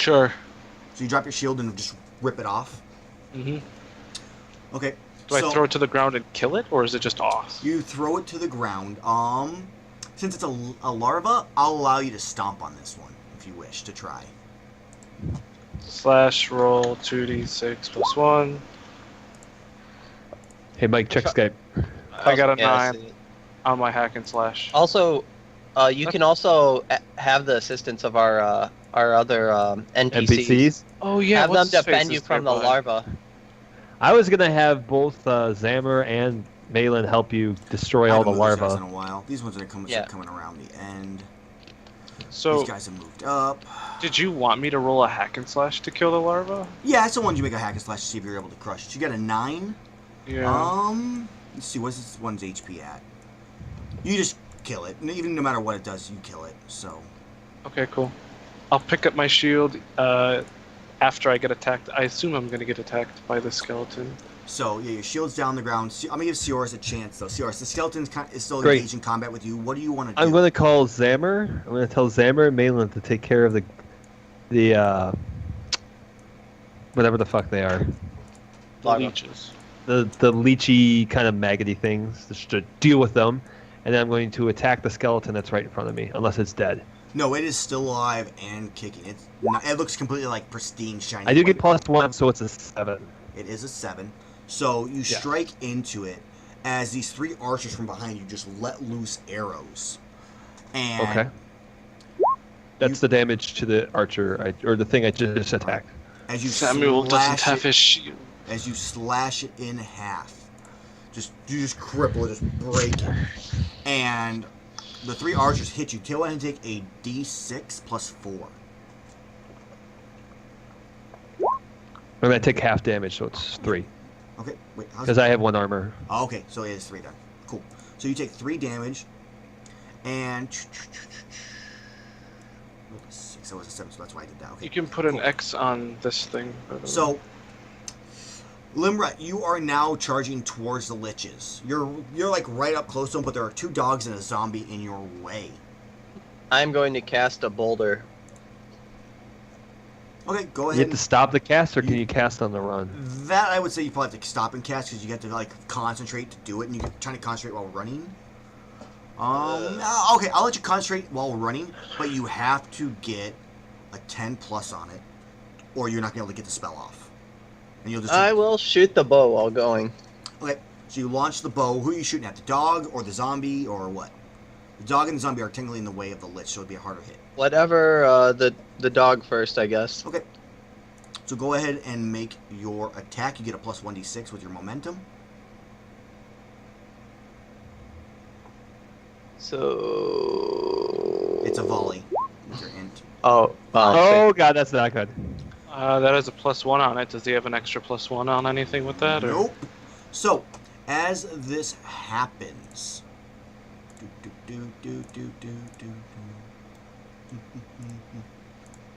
Sure. So you drop your shield and just rip it off. Mm-hmm. Okay. Do I throw it to the ground and kill it, or is it just off? You throw it to the ground. Since it's a larva, I'll allow you to stomp on this one if you wish to try. Slash roll 2d6 plus 1. Hey, Mike, check Skype. I got a 9 on my hack and slash. Also, you can also have the assistance of our other NPCs. Oh yeah, have them defend you from the larva. I was gonna have both Zammer and Malin help you destroy all the larvae. In a while. These ones are coming around the end. So these guys have moved up. Did you want me to roll a hack and slash to kill the larva? Yeah, I still wanted you to make a hack and slash to see if you're able to crush it. You got a 9. Yeah. Let's see, what's this one's HP at? You just kill it. Even no matter what it does, you kill it. So. Okay, cool. I'll pick up my shield after I get attacked. I assume I'm going to get attacked by the skeleton. So, yeah, your shield's down the ground. I'm going to give Sioris a chance, though. Sioris, the skeleton is still engaged in combat with you. What do you want to do? I'm going to call Zammer. I'm going to tell Zammer and Malin to take care of the whatever the fuck they are. Leeches. The leechy kind of maggoty things. Just to deal with them. And then I'm going to attack the skeleton that's right in front of me, unless it's dead. No, it is still alive and kicking. It looks completely like pristine, shiny. I do get +1, so it's a 7. It is a 7. So you strike into it as these 3 archers from behind you just let loose arrows. And okay. That's the damage to the archer, or the thing I just attacked. As you Samuel doesn't have his shield. As you slash it in half, you just cripple it, just break it, and the 3 archers hit you. Go ahead and take a D6 plus 4. I'm gonna take half damage, so it's 3. Okay, wait. Because I have 1 armor. Oh, okay, so it is 3 then. Cool. So you take 3 damage, and 6. That was a 7, so that's why I did that. Okay. You can put an X on this thing. So, Limrat, you are now charging towards the liches. You're like right up close to them, but there are 2 dogs and a zombie in your way. I'm going to cast a boulder. Okay, go ahead. You have to stop the cast, or can you cast on the run? That I would say you probably have to stop and cast because you have to like concentrate to do it, and you're trying to concentrate while running. Okay, I'll let you concentrate while running, but you have to get a 10+ on it, or you're not gonna be able to get the spell off. And you'll just. I will shoot the bow while going. Okay, so you launch the bow. Who are you shooting at? The dog or the zombie or what? The dog and the zombie are technically in the way of the lich, so it'd be a harder hit. Whatever. The dog first, I guess. Okay. So go ahead and make your attack. You get a plus 1d6 with your momentum. So it's a volley with your int. Oh god, that's not good. That has a +1 on it. Does he have an extra +1 on anything with that? Or? Nope. So as this happens,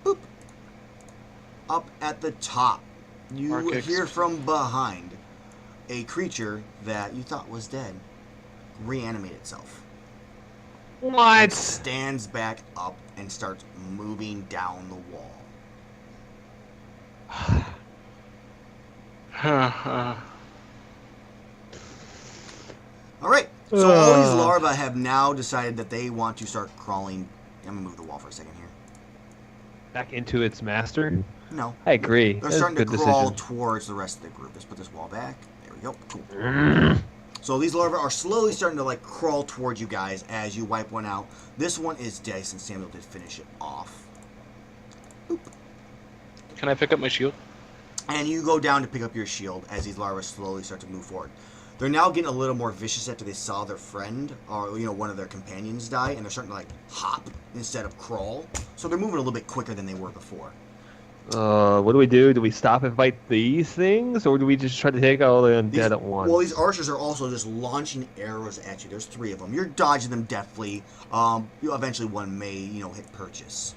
boop. Up at the top, you hear from behind a creature that you thought was dead reanimate itself. What? It stands back up and starts moving down the wall. Alright, so all these larvae have now decided that they want to start crawling. I'm going to move the wall for a second here. Back into its master? No. I agree. They're That's starting a to good crawl decision. towards the rest of the group. Let's put this wall back. There we go. Cool. So these larvae are slowly starting to like crawl towards you guys as you wipe one out. This one is dead since Samuel did finish it off. Oop. Can I pick up my shield? And you go down to pick up your shield as these larvae slowly start to move forward. They're now getting a little more vicious after they saw their friend or one of their companions die, and they're starting to like hop instead of crawl. So they're moving a little bit quicker than they were before. What do we do? Do we stop and fight these things, or do we just try to take all the undead at once? Well, these archers are also just launching arrows at you. There's 3 of them. You're dodging them deftly. Eventually one may, hit purchase.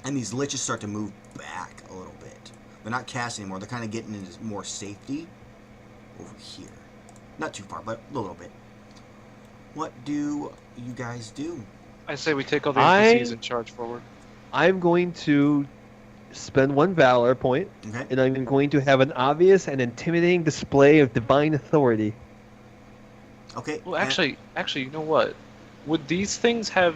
And these liches start to move back a little bit. They're not casting anymore. They're kind of getting into more safety over here. Not too far, but a little bit. What do you guys do? I say we take all the NPCs and charge forward. I'm going to spend 1 valor point, Okay. and I'm going to have an obvious and intimidating display of divine authority. Okay. Well, actually, you know what? Would these things have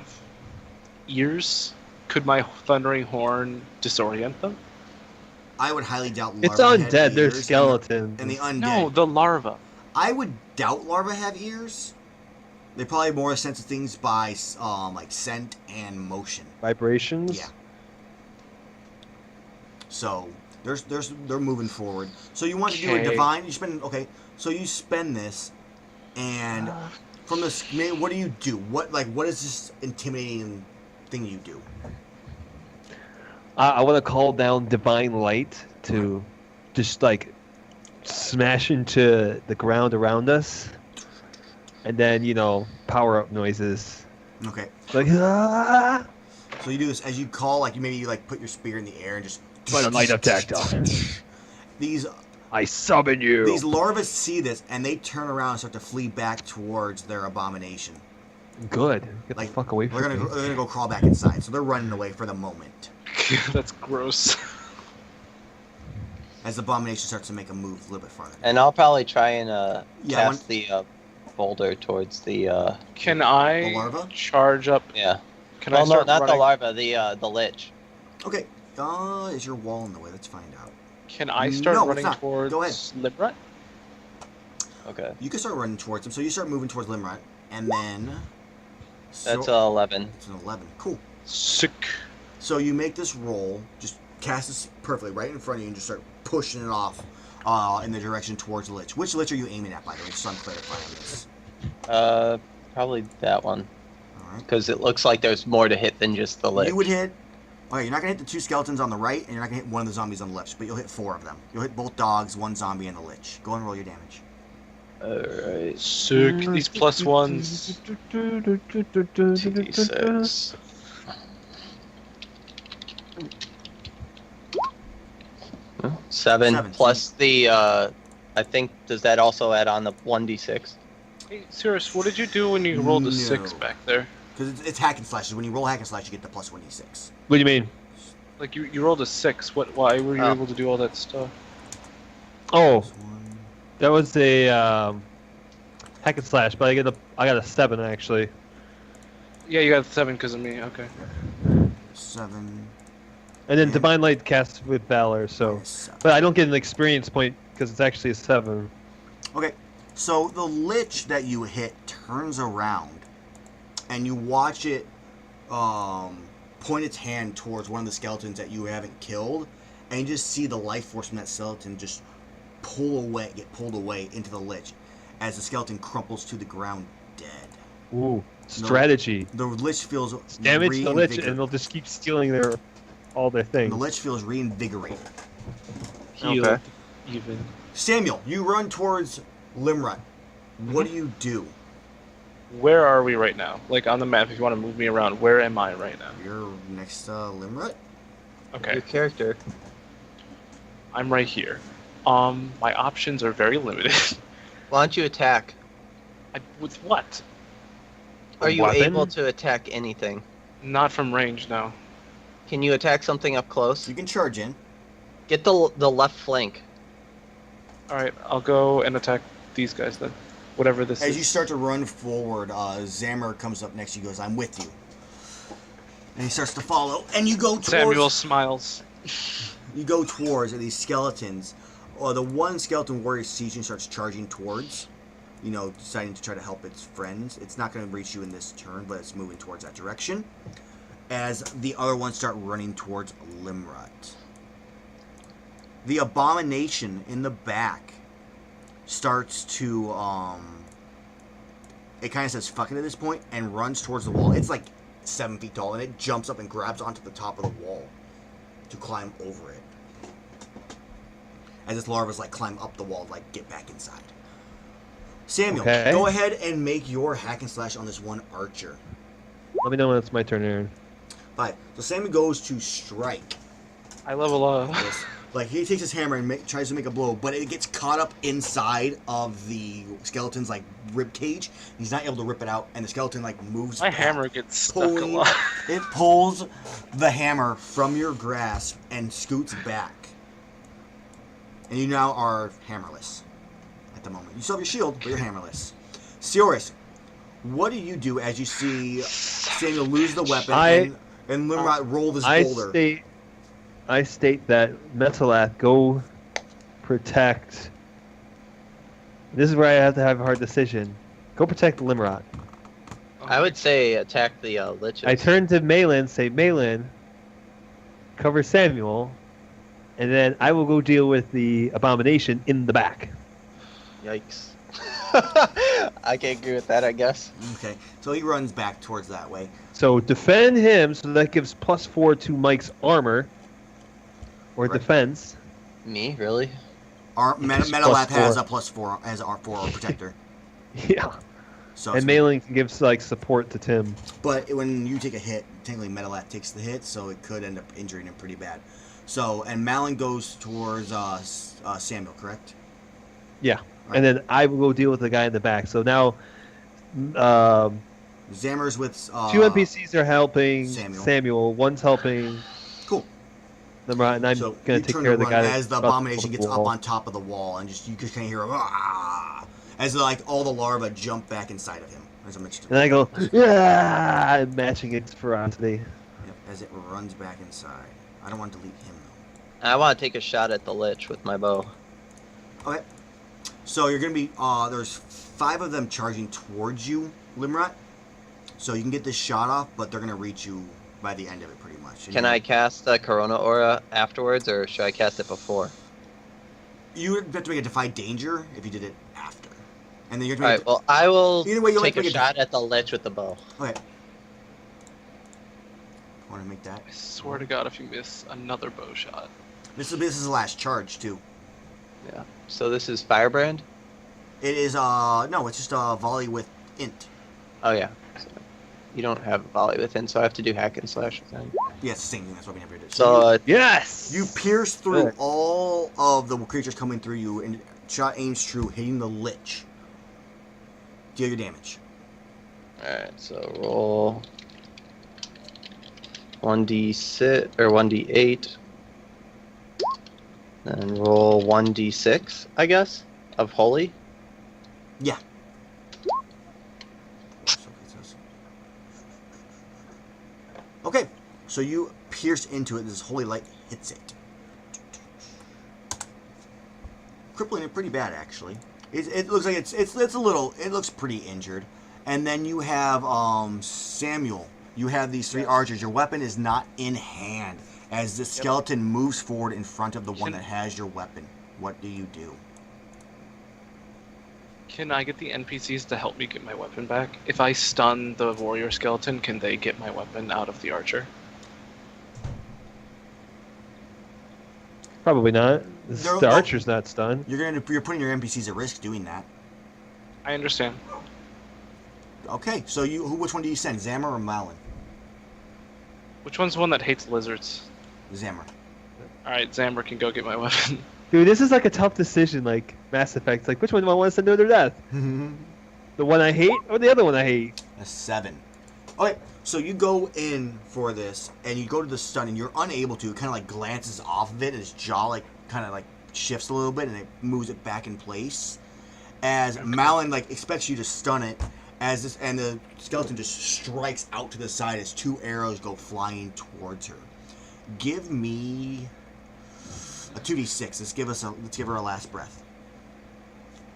ears? Could my thundering horn disorient them? I would highly doubt larvae It's undead. have They're ears, skeletons. and the undead. No, the larva. I would doubt larvae have ears. They probably more sense of things by like scent and motion. Vibrations. Yeah. So they're moving forward. So you want to do a Okay. divine? You spend So you spend this, and from this, what do you do? What is this intimidating thing you do? I want to call down divine light to just like smash into the ground around us, and then power up noises Okay. like ah. So you do this as you call, like you put your spear in the air and just Light attack. These I summon you. These larvae see this, and they turn around and start to flee back towards their abomination. Good. Get the fuck away from They're me. gonna go crawl back inside, so they're running away for the moment. That's gross. As the abomination starts to make a move a little bit farther. And I'll probably try and cast the boulder towards the. Can I The larva? charge up? Yeah. Can Well, I start no, not running? the larva. The lich. Okay. Is your wall in the way? Let's find out. Can I start No, it's running not. towards Go ahead. Limrut? Okay. You can start running towards him, so you start moving towards Limrut, and then. That's 11. It's an 11. Cool. Sick. So you make this roll, just cast this perfectly right in front of you, and just start pushing it off in the direction towards the lich. Which lich are you aiming at, by the way? Just so I'm clarifying this. Probably that one. All right. Because it looks like there's more to hit than just the lich. You would hit. Okay, you're not gonna hit the 2 skeletons on the right, and you're not gonna hit one of the zombies on the left, but you'll hit 4 of them. You'll hit both dogs, 1 zombie, and the lich. Go and roll your damage. Alright. Sick. These plus ones. 2d6. Seven Seven. plus the I think, does that also add on the 1d6? Hey, Cirrus, what did you do when you rolled a No. 6 back there? Because it's hack and slashes. When you roll hack and slash, you get the plus 1d6. What do you mean? Like you rolled a 6. Why were you Oh. able to do all that stuff? Oh, Plus 1. that was a hack and slash, but I got a 7 actually. Yeah, you got 7 because of me. Okay. 7. And then Yeah. divine light cast with valor, so. minus 7. But I don't get an experience point because it's actually a 7. Okay, so the lich that you hit turns around, and you watch it point its hand towards one of the skeletons that you haven't killed, and you just see the life force from that skeleton just get pulled away into the lich as the skeleton crumples to the ground dead. Ooh, strategy. The lich feels Damage the lich, reinvigorated. and they'll just keep stealing all their things. The lich feels reinvigorated. Healed. Okay. Even. Samuel, you run towards Limrut. What do you do? Where are we right now? Like on the map, if you want to move me around, where am I right now? You're next to Limrut. Okay, Your character. I'm right here. My options are very limited. Why don't you attack? With what? Are you weapon? able to attack anything? Not from range, no. Can you attack something up close? You can charge in. Get the left flank. Alright, I'll go and attack these guys then. Whatever this As is. you start to run forward, Zammer comes up next to you. Goes, "I'm with you," and he starts to follow. And you go towards. Samuel smiles. You go towards these skeletons. The one skeleton warrior sees you and starts charging towards. Deciding to try to help its friends. It's not going to reach you in this turn, but it's moving towards that direction. As the other ones start running towards Limrut. The abomination in the back starts to, it kind of says fuck it at this point and runs towards the wall. It's like 7 feet tall, and it jumps up and grabs onto the top of the wall to climb over it. As its larva's climb up the wall, get back inside. Samuel, Okay. go ahead and make your hack and slash on this one archer. Let me know when it's my turn, Aaron. Alright, so Samuel goes to strike. I level up. This. He takes his hammer and tries to make a blow, but it gets caught up inside of the skeleton's rib cage. He's not able to rip it out, and the skeleton moves. My back, hammer gets stuck a pulling. lot. It pulls the hammer from your grasp and scoots back. And you now are hammerless at the moment. You still have your shield, but you're hammerless. Sioris, what do you do as you see Samuel lose the weapon and Limrod roll this boulder? I state that Metalath go protect. This is where I have to have a hard decision. Go protect Limrod. I would say attack the liches. I turn to Malin, say, Malin, cover Samuel, and then I will go deal with the abomination in the back. Yikes. I can agree with that, I guess. Okay, so he runs back towards that way. So defend him, so that gives +4 to Mike's armor, or defense. Me, really? Our Metalath has a +4 as our 4 protector. Yeah. So and Malin gives like support to Tim. But when you take a hit, technically Metalath takes the hit, so it could end up injuring him pretty bad. So, and Malin goes towards Samuel, correct? Yeah. Right. And then I will go deal with the guy in the back. So now Zammer's with 2 NPCs are helping Samuel. One's helping. Cool. And I'm gonna take care of the guy as the abomination gets up on top of the wall, and just you can kind of hear as like all the larvae jump back inside of him. And I go, yeah, I'm matching its ferocity. Yep, as it runs back inside. I don't want to delete him though. I want to take a shot at the lich with my bow. Okay. So you're gonna be there's 5 of them charging towards you, Limrat. So you can get this shot off, but they're gonna reach you by the end of it, pretty much. Can I cast the Corona Aura afterwards, or should I cast it before? You would have to make a defy danger if you did it after, and then you're All right. Well, I will either way, you take a shot at the lich with the bow. Okay. Want to make that? I swear to God, if you miss another bow shot. This is the last charge too. Yeah. So this is Firebrand? It is no, it's just a volley with int. Oh yeah. So you don't have a volley with int, so I have to do hack and slash with him. Yeah, it's the same thing. That's why we never did it. So yes, you pierce through all of the creatures coming through you, and shot aims true, hitting the lich. Deal your damage. All right. So roll 1d6 or 1d8. Then roll 1d6, I guess, of holy. Yeah. Okay, so you pierce into it. This holy light hits it, crippling it pretty bad. Actually, it looks like it's a little. It looks pretty injured. And then you have Samuel. You have these 3 archers. Your weapon is not in hand. As the skeleton moves forward in front of the one that has your weapon, what do you do? Can I get the NPCs to help me get my weapon back? If I stun the warrior skeleton, can they get my weapon out of the archer? Probably not. The archer's not stunned. You're putting your NPCs at risk doing that. I understand. Okay, so which one do you send, Zammer or Malin? Which one's the one that hates lizards? Zammer. Alright, Zammer can go get my weapon. Dude, this is like a tough decision, like Mass Effect. Like, which one do I want to send to their death? The one I hate or the other one I hate? A 7. Okay, so you go in for this, and you go to the stun, and you're unable to. It kind of like glances off of it, and his jaw like kind of like shifts a little bit, and it moves it back in place. As Malin like expects you to stun it, and the skeleton just strikes out to the side as 2 arrows go flying towards her. Give me a 2d6. Let's give her a last breath.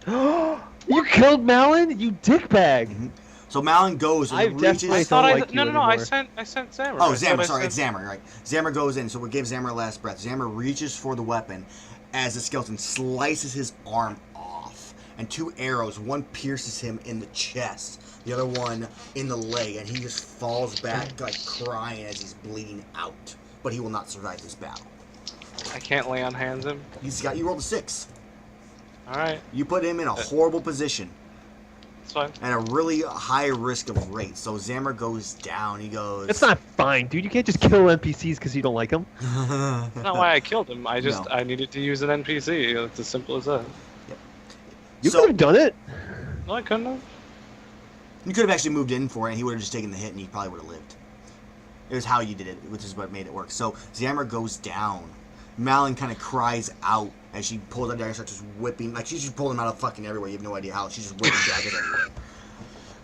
You killed Malin, you dickbag. Mm-hmm. So Malin goes and reaches. I sent Zammer. Oh, Zammer, sorry, it's Zammer, right? Zammer goes in, so we'll give Zammer a last breath. Zammer reaches for the weapon as the skeleton slices his arm off, and 2 arrows, one pierces him in the chest, the other one in the leg, and he just falls back like crying as he's bleeding out. But he will not survive this battle. I can't lay on hands him. You rolled a 6. Alright. You put him in a horrible position. It's fine. And a really high risk of rate. So Zammer goes down. He goes... It's not fine, dude. You can't just kill NPCs because you don't like them. That's not why I killed him. I needed to use an NPC. It's as simple as that. Yep. You could have done it. No, I couldn't have. You could have actually moved in for it, and he would have just taken the hit, and he probably would have lived. It was how you did it, which is what made it work. So Zamra goes down. Malin kind of cries out as she pulls out dagger and starts just whipping. Like, she's just pulling them out of fucking everywhere. You have no idea how. She's just whipping daggers everywhere.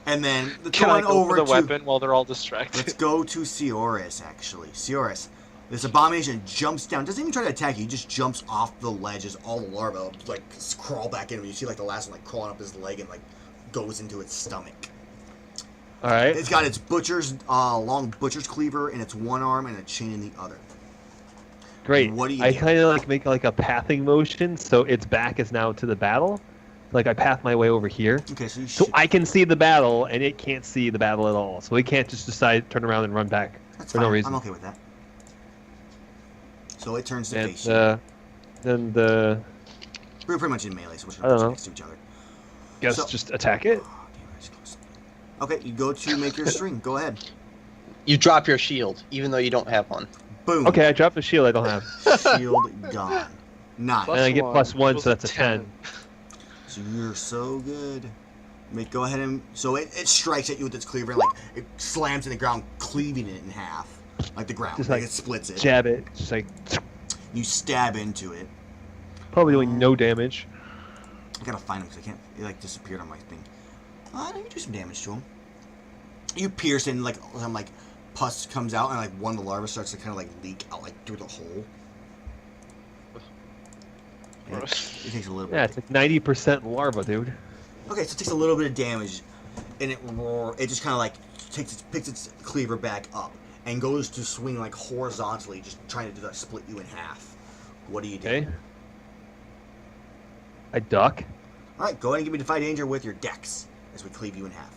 And then Can I going go over for the to weapon while they're all distracted? let's go to Sioris, actually. Sioris, this abomination jumps down. Doesn't even try to attack you. He just jumps off the ledge as all the larvae, like, crawl back in. You see, like, the last one, like, crawling up his leg and, like, goes into its stomach. All right. It's got its long butcher's cleaver in its one arm and a chain in the other. Great. What do you I do? kind of like make like a pathing motion, so its back is now to the battle. Like I path my way over here, Okay, so you so should... I can see the battle, and it can't see the battle at all. So it can't just decide turn around and run back That's for fine. no reason. I'm okay with that. So it turns to And face you. then the We're pretty much in melee, so we're I don't just know. next to each other. guess So- just attack it. Oh, damn, I just closed something. Okay, you go to make your string. Go ahead. You drop your shield, even though you don't have one. Boom. Okay, I dropped the shield. I don't have, Shield gone. Nice. and I get +1, so that's a 10. So you're so good. Go ahead and... So it strikes at you with its cleaver, and, like, it slams in the ground, cleaving it in half. Like the ground. Just Like like it splits it. Jab it, just like You stab into it. probably doing no damage. I gotta find him because I can't... It, like, disappeared on my thing. No, you do some damage to him. You pierce and, like, some, like, pus comes out, and, like, one of the larvae starts to kind of, like, leak out, like, through the hole. And it takes a little bit. Yeah, it's like 90% larva, dude. Okay, so it takes a little bit of damage, and it just kind of like picks its cleaver back up and goes to swing like horizontally, just trying to do that, split you in half. What do you do? Okay. I duck. All right, go ahead and give me Defy Danger with your dex as we cleave you in half.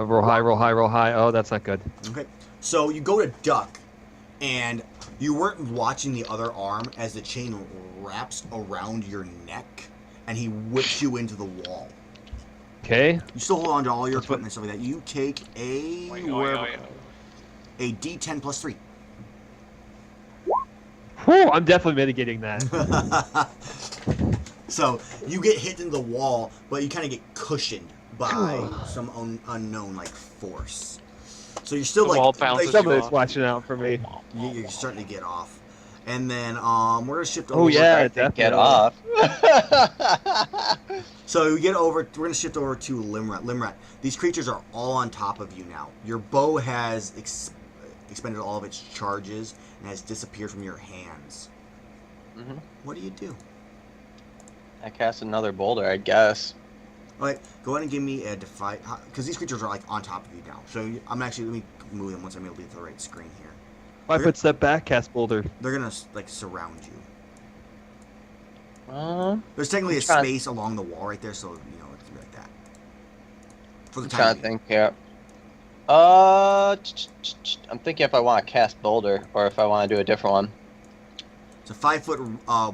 Roll high, roll high, roll high. Oh, that's not good. Okay, so you go to duck, and you weren't watching the other arm as the chain wraps around your neck, and he whips you into the wall. Okay. You still hold on to all your That's what- equipment and stuff like that. You take a D10 plus 3. Whew, I'm definitely mitigating that. So you get hit into the wall, but you kind of get cushioned by some unknown like force. So you're still The wall like bounces Somebody's off. watching out for me. you're starting to get off, and then we're gonna shift over. Oh yeah, I think get definitely. off. So we get over. We're gonna shift over to Limrat. Limrat. These creatures are all on top of you now. Your bow has expended all of its charges and has disappeared from your hands. Mhm. What do you do? I cast another boulder, I guess. All right, go ahead and give me a defy, because these creatures are like on top of you now. So I'm actually, let me move them once I'm able to get to the right screen here. 5 foot step back, cast boulder. They're gonna like surround you. There's technically I'm a trying- space along the wall right there, so you know it's gonna be like that. For the I'm time trying to being. think here. I'm thinking if I want to cast boulder or if I want to do a different one. It's a 5-foot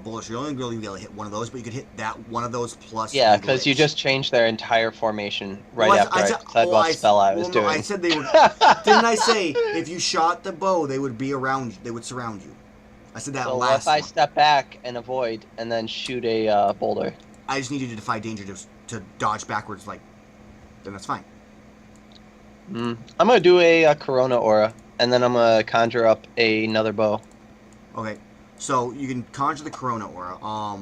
boulder, so you're only really be able to hit one of those, but you could hit that one of those plus. Yeah, the because you glitch. just changed their entire formation right Well, after I said what spell I was doing. No, I said they would. Didn't I say if you shot the bow, they would be around you? They would surround you. I said that So last if I one. step back and avoid and then shoot a boulder. I just need you to defy danger to dodge backwards, like. Then that's fine. I'm gonna do a Corona aura, and then I'm gonna conjure up another bow. Okay, so you can conjure the Corona aura. I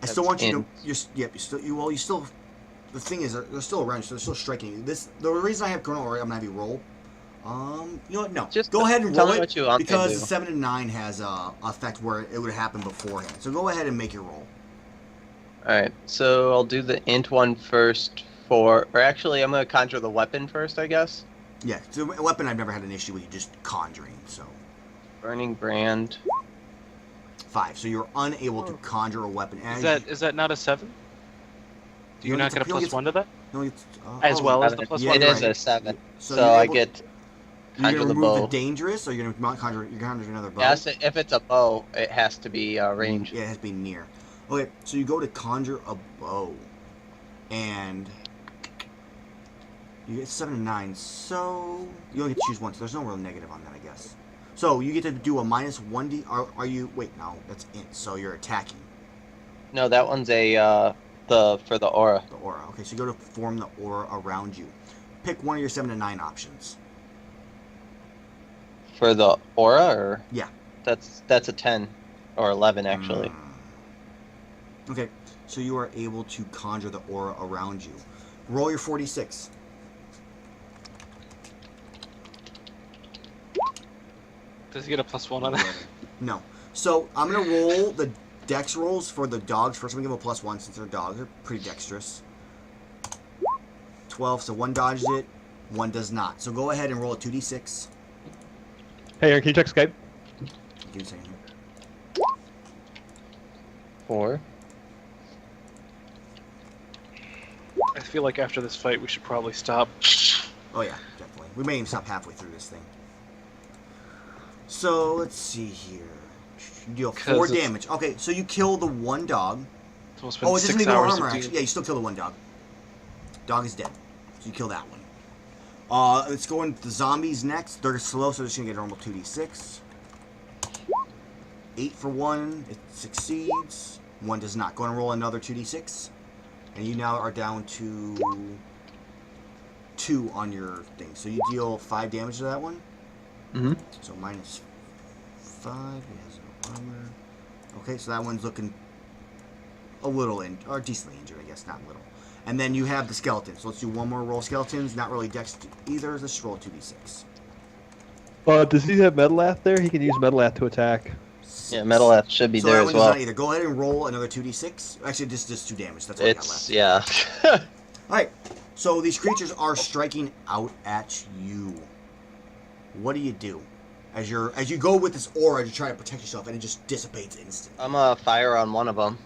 still want you to. You still. The thing is, they're still around you, so they're still striking you. The reason I have Corona aura, I'm gonna have you roll. You know what? No. Just go ahead and tell roll me it what you want me to because do. the 7 and 9 has a effect where it would happen beforehand. So go ahead and make your roll. Alright, so I'll do the int one first or actually I'm gonna conjure the weapon first, I guess. Yeah, so a weapon I've never had an issue with you just conjuring. So Burning Brand. 5. So you're unable to conjure a weapon. Is that not a 7? Do you not get a +1 to that? No, it's, As well as the +1? Yeah, It you're is right. a 7. So So you're I able- get You're conjure gonna the remove bow. the dangerous, or you're gonna conjure another bow? Yes, if it's a bow, it has to be range. Yeah, it has to be near. Okay, so you go to conjure a bow, and you get 7 and 9. So you only get to choose one. So there's no real negative on that, I guess. So you get to do a -1d. Are you? Wait, no, that's int. So you're attacking. No, that one's a for the aura. The aura. Okay, so you go to form the aura around you. Pick one of your 7 to 9 options. For the aura, or Yeah. That's a 10 or 11 actually. Okay, so you are able to conjure the aura around you. Roll your 46. Does he get a +1 on that? No. So I'm gonna roll the dex rolls for the dogs. First, I'm gonna give them a +1 since they're dogs. They're pretty dexterous. 12. So one dodges it, one does not. So go ahead and roll a 2d6. Hey, Aaron, can you check Skype? Give me a second here. 4. I feel like after this fight, we should probably stop. Oh yeah, definitely. We may even stop halfway through this thing. So let's see here. You deal 4 damage. Okay, so you kill the one dog. It's almost been Oh, it doesn't 6 even hours armor of actually. Yeah, you still kill the one dog. Dog is dead. So you kill that one. Let's go into the zombies next. They're slow, so they're just gonna get a normal 2d6. 8 for 1. It succeeds. 1 does not. Go and roll another 2d6. And you now are down to 2 on your thing. So you deal 5 damage to that one. Mm-hmm. So minus 5. He has no armor. Okay, so that one's looking a little or decently injured, I guess, not little. And then you have the skeleton. So let's do one more roll skeletons. Not really dex either. Let's just roll 2d6. Does he have Metalath there? He can use Metalath to attack. 6. Yeah, Metalath should be So there that as one does well. not either. Go ahead and roll another 2d6. Actually, just 2 damage. That's all I got left. Yeah. Alright, so these creatures are striking out at you. What do? As you go with this aura to try to protect yourself, and it just dissipates instantly. I'm gonna fire on one of them.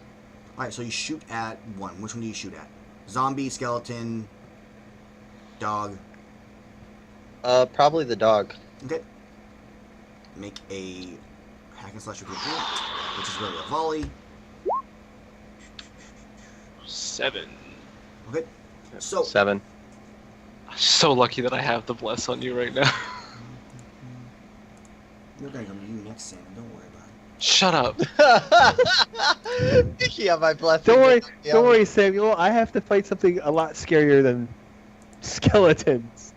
Alright, so you shoot at one. Which one do you shoot at? Zombie, skeleton, dog. Probably the dog. Okay. Make a hack and slash with your boot, which is really a volley. 7. Okay. So 7. I'm so lucky that I have the bless on you right now. we're gonna come to you next, Sam. Don't worry about it. Shut up. Yeah, my blessing. Don't worry, Samuel. I have to fight something a lot scarier than skeletons.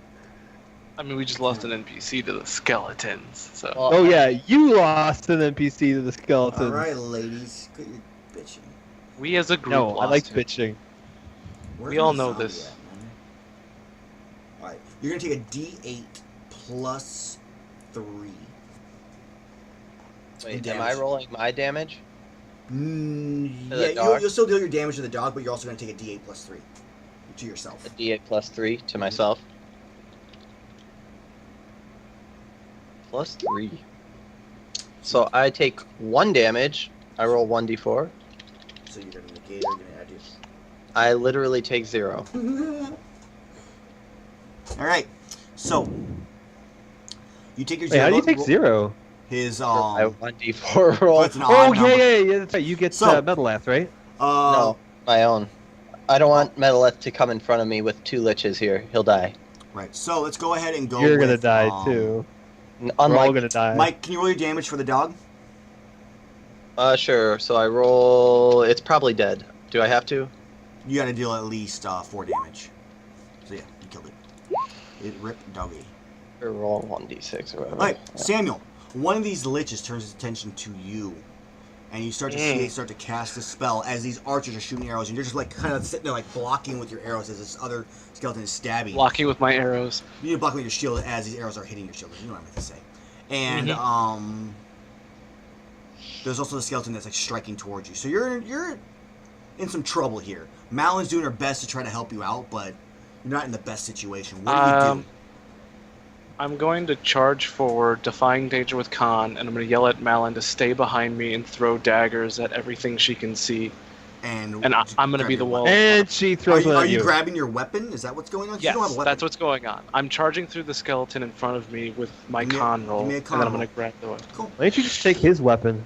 I mean, we just lost an NPC to the skeletons, so. Well, Oh yeah, you lost an NPC to the skeletons. Alright, ladies. Quit your bitching. We as a group No, I lost like him. bitching. Where's We all my know zombie this. at, man? Alright, you're gonna take a d8 plus 3. Wait, damage. am I rolling my damage? To Yeah, the dog? you'll still deal your damage to the dog, but you're also gonna take a d8 plus 3 to yourself. A D8 plus 3 to myself. Plus 3. So I take 1 damage. I roll 1d4. So you're gonna negate it, you're gonna add your... I literally take 0. Alright, so you take your Wait, how do you roll- take 0? His I 1d4 roll. it's an Oh odd yeah, number. yeah, that's right. You get So- Metalath, right? No, my own. I don't want Metaleth to come in front of me with 2 liches here. He'll die. Right, so let's go ahead and go You're gonna with, die too. We're all Unlike, gonna die. Mike, can you roll your damage for the dog? sure. So I roll. It's probably dead. Do I have to? You gotta deal at least 4 damage. So yeah, you killed it. It ripped doggy. Or roll 1d6 or whatever. Alright, Yeah. Samuel, one of these liches turns its attention to you. And you start to see it start to cast a spell as these archers are shooting arrows, and you're just like kind of sitting there like blocking with your arrows as this other skeleton is stabbing. Blocking with my arrows. You need to block with your shield as these arrows are hitting your shield. You know what I meant to say. And there's also the skeleton that's like striking towards you. So you're in some trouble here. Malin's doing her best to try to help you out, but you're not in the best situation. What do you do? I'm going to charge forward, defying danger with Khan, and I'm going to yell at Malin to stay behind me and throw daggers at everything she can see. And I'm going to be the wall. And she throws one Are at you you. grabbing your weapon? Is that what's going on? 'Cause you don't have Yes, a weapon. that's what's going on. I'm charging through the skeleton in front of me with my Give me a- con give roll, me a and con then I'm roll. going to grab the weapon. Cool. Why don't you just take his weapon?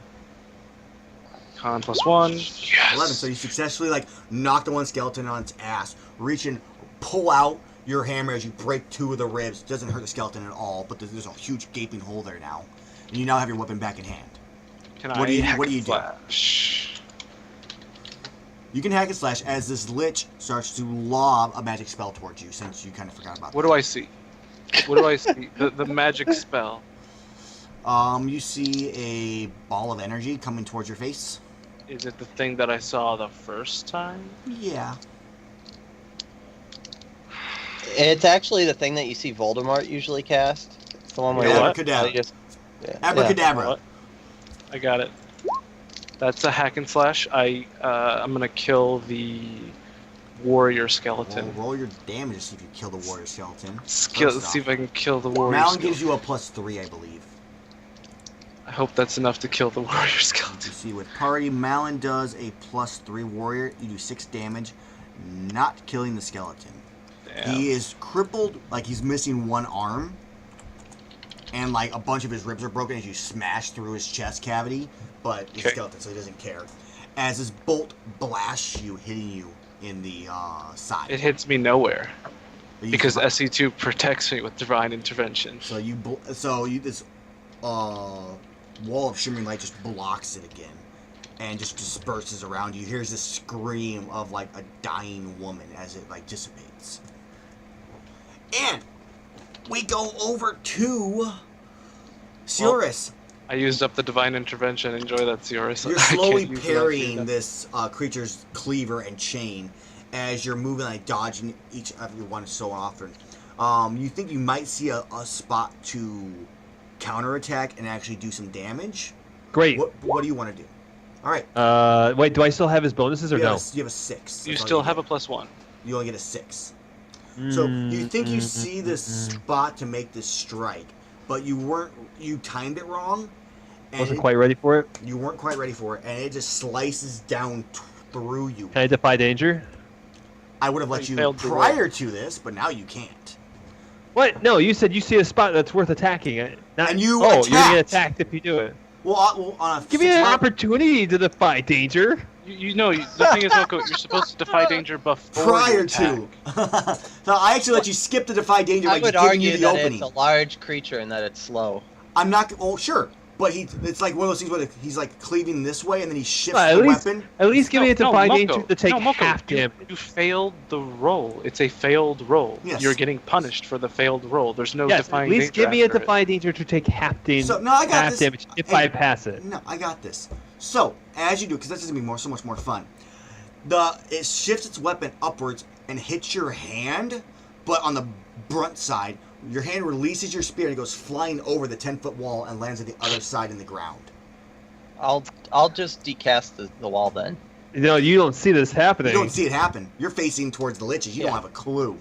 Con plus 1. Yes! 11. So you successfully like knock the one skeleton on its ass, reach and pull out your hammer as you break 2 of the ribs. Doesn't hurt the skeleton at all, but there's a huge gaping hole there now, and you now have your weapon back in hand. Can What I do you- hack what do you do? flash? You can hack and slash as this lich starts to lob a magic spell towards you, since you kind of forgot about What that. do I see? What do I see? The magic spell. You see a ball of energy coming towards your face. Is it the thing that I saw the first time? Yeah. It's actually the thing that you see Voldemort usually cast. It's the one where Abracadabra. Abracadabra. What? I got it. That's a hack and slash. I'm gonna kill the warrior skeleton. Roll your damage to see if you kill the warrior skeleton. Let's see if I can kill the warrior Malin skeleton. gives you a +3, I believe. I hope that's enough to kill the warrior You skeleton. see, with party, Malin does a +3 warrior. You do 6 damage, not killing the skeleton. Damn. He is crippled, like he's missing one arm, and like a bunch of his ribs are broken as you smash through his chest cavity, but he's skeleton, so he doesn't care. As this bolt blasts you, hitting you in the side. It hits me nowhere because survive. SE2 protects me with divine intervention. So this wall of shimmering light just blocks it again, and just disperses around you. Here's this scream of like a dying woman as it like dissipates. And we go over to Siorus. I used up the divine intervention. Enjoy that, Siorus. You're I can't slowly use it parrying after this creature's cleaver and chain as you're moving, like dodging every one so often. You think you might see a spot to counterattack and actually do some damage. Great. What do you want to do? All right. Wait, do I still have his bonuses or you no? have a 6. You That's all still have get. a +1. You only get a 6. So you think you see this spot to make this strike, but you timed it wrong. And Wasn't quite ready for it. You weren't quite ready for it, and it just slices down through you. Can I defy danger? I would have let you failed the prior to this, but now you can't. What? No, you said you see a spot that's worth attacking. Not, And you you're gonna get attacked. attacked if you do it. Well, on a Give me an 6 opportunity to defy danger. You know, the thing is, Moko, you're supposed to defy danger before prior you attack. to. So I actually let you skip the defy danger by I would giving argue you the that opening. it's a large creature and that it's slow. I'm not. Oh, sure. But it's like one of those things where he's like cleaving this way and then he shifts At the least, weapon. at least give me a defy Moko, danger to take Moko, half damage. You failed the roll. It's a failed roll. Yes. You're getting punished for the failed roll. There's no Yes, at defying least danger give me a after it. defy danger to take half damage. So, no, I got half this. damage if Hey, I pass it. No, I got this. So as you do, because that's gonna be so much more fun. It shifts its weapon upwards and hits your hand, but on the brunt side, your hand releases your spear and it goes flying over the 10-foot wall and lands at the other side in the ground. I'll just decast the wall then. You know, you don't see this You happening. don't see it happen. You're facing towards the liches. You don't Yeah. have a clue.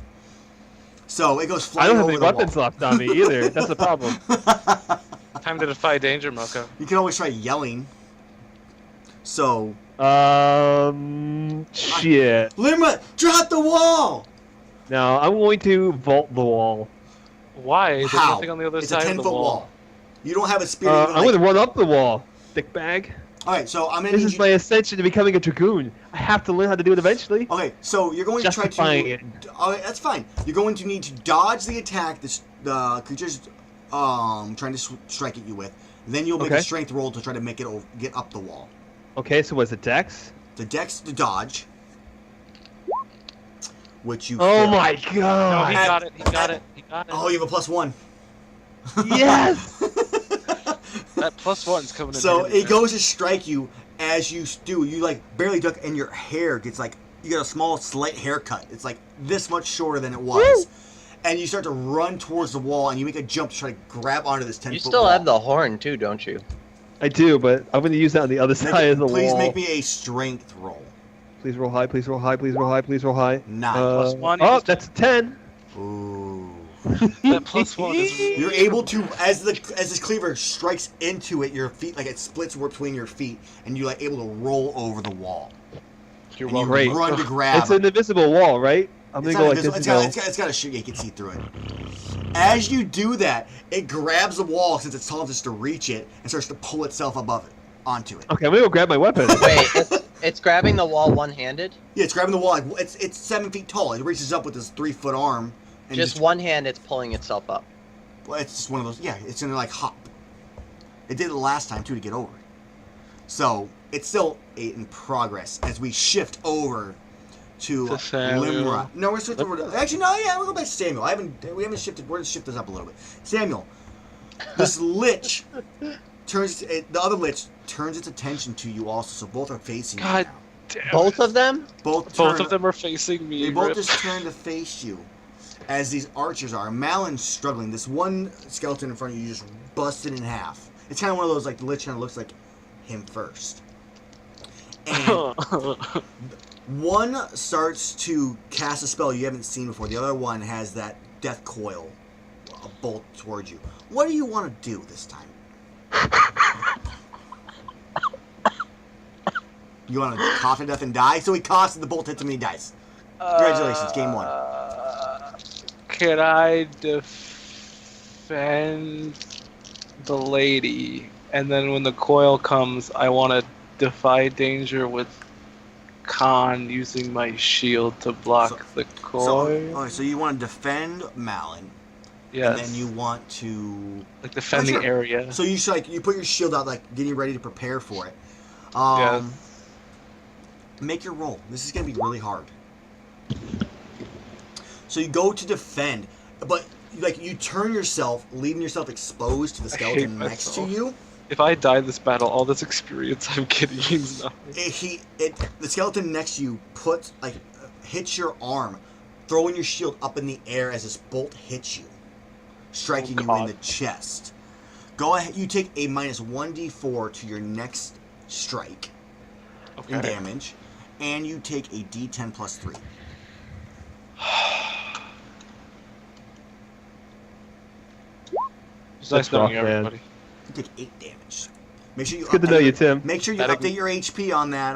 So it goes I flying don't have over any the weapons wall. left on me either. That's the problem. Time to defy danger, Moko. You can always try yelling. So, Shit. Limerick, drop the wall! No, I'm going to vault the wall. Why? There's How? nothing on the other It's a side of 10-foot the wall. wall. You don't have a spear. I'm going to run up the wall, dick bag. All right, so I'm gonna This need is you. my ascension to becoming a dragoon. I have to learn how to do it eventually. Okay, so you're going to try Justifying to. it. Okay, that's fine. You're going to need to dodge the attack the creature's trying to strike at you with. Then you'll make a Okay. strength roll to try to make it get up the wall. Okay, so what's it, Dex? The dex to dodge, which you. Oh failed. my No, he god! got it. He got it. He got it. Oh, you have a +1. Yes! That +1's coming in. So handy it goes to strike you as you do. You like barely duck, and your hair gets like you get a small, slight haircut. It's like this much shorter than it was, and you start to run towards the wall, and you make a jump to try to grab onto this 10-foot You still wall. have the horn too, don't you? I do, but I'm going to use that on the other side of the Please wall. make me a strength roll. Please roll high, please roll high, please roll high, please roll high. 9. +1 Oh, equals that's a 10. Ooh. That +1 is. You're able to, as this cleaver strikes into it, your feet like it splits between your feet, and you're like able to roll over the wall. You're And you welcome. Great. run to grab. It's an invisible wall, right? I'm going to go like this and go. It's got a shoot. You can see through it. As you do that, it grabs the wall since it's tall just to reach it and starts to pull itself above it onto it. Okay, I'm going to go grab my weapon. Wait, it's grabbing the wall one-handed? Yeah, it's grabbing the wall. Like, it's 7 feet tall. It reaches up with this 3-foot arm. And Just one hand, it's pulling itself up. Well, it's just one of those. Yeah, it's gonna like hop. It did it last time too to get over it. So it's still in progress as we shift over to Samuel. Limra. No, we're switching over to... Actually, no, yeah, we'll go back to Samuel. We haven't shifted... We're going to shift this up a little bit. Samuel, this lich the other lich turns its attention to you also, so both are facing you God now. damn Both it. of them? Both of them are facing me. They both Rip. just turn to face you. As these archers are. Malon's struggling. This one skeleton in front of you just busted in half. It's kind of one of those, like, the lich kind of looks like him first. And one starts to cast a spell you haven't seen before. The other one has that death coil bolt towards you. What do you want to do this time? You want to cough to death and die? So he coughs and the bolt hits him and he dies. Congratulations, game one. Can I defend the lady? And then when the coil comes, I want to defy danger with Khan using my shield to block the coil. So you want to defend Malon. Yes. And then you want to like defend the area. So you should you put your shield out, like getting ready to prepare for it. Yes. Make your roll. This is gonna be really hard. So you go to defend, but like you turn yourself, leaving yourself exposed to the skeleton next to you. If I die this battle, all this experience I'm getting is nothing. The skeleton next to you hits your arm, throwing your shield up in the air as this bolt hits you, striking you in the chest. Go ahead. You take a minus 1d4 to your next strike in damage, and you take a d10 plus 3. It's nice knowing everybody. You take 8 damage. Make sure you. It's good to know you, Tim. Make sure you update your HP on that.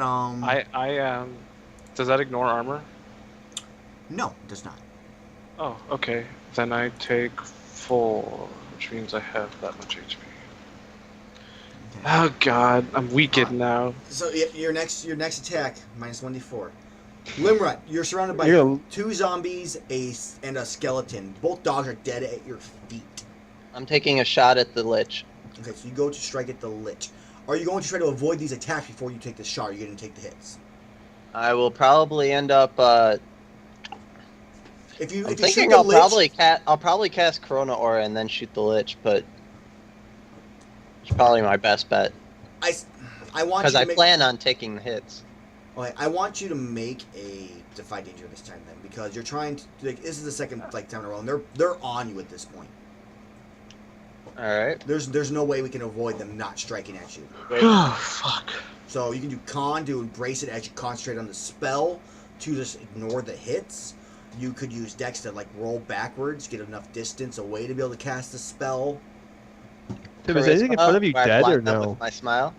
Does that ignore armor? No, it does not. Oh, okay. Then I take 4, which means I have that much HP. Okay. Oh God, I'm weakened now. So your next attack minus 1d4. Limrut, you're surrounded by 2 zombies, and a skeleton. Both dogs are dead at your feet. I'm taking a shot at the lich. Okay, so you go to strike at the lich. Are you going to try to avoid these attacks before you take the shot? Or are you going to take the hits? I will probably end up. If you I'm shoot thinking the I'll probably cast Corona Aura and then shoot the lich, but it's probably my best bet. I want because I plan on taking the hits. Okay, I want you to make a defy danger this time then, because you're trying to. Like, this is the second time in a row, and they're on you at this point. All right. There's no way we can avoid them not striking at you. Oh fuck. So you can do con to embrace it as you concentrate on the spell to just ignore the hits. You could use Dex to roll backwards, get enough distance away to be able to cast the spell. Tim, is anything in front of you dead or no? With my smile.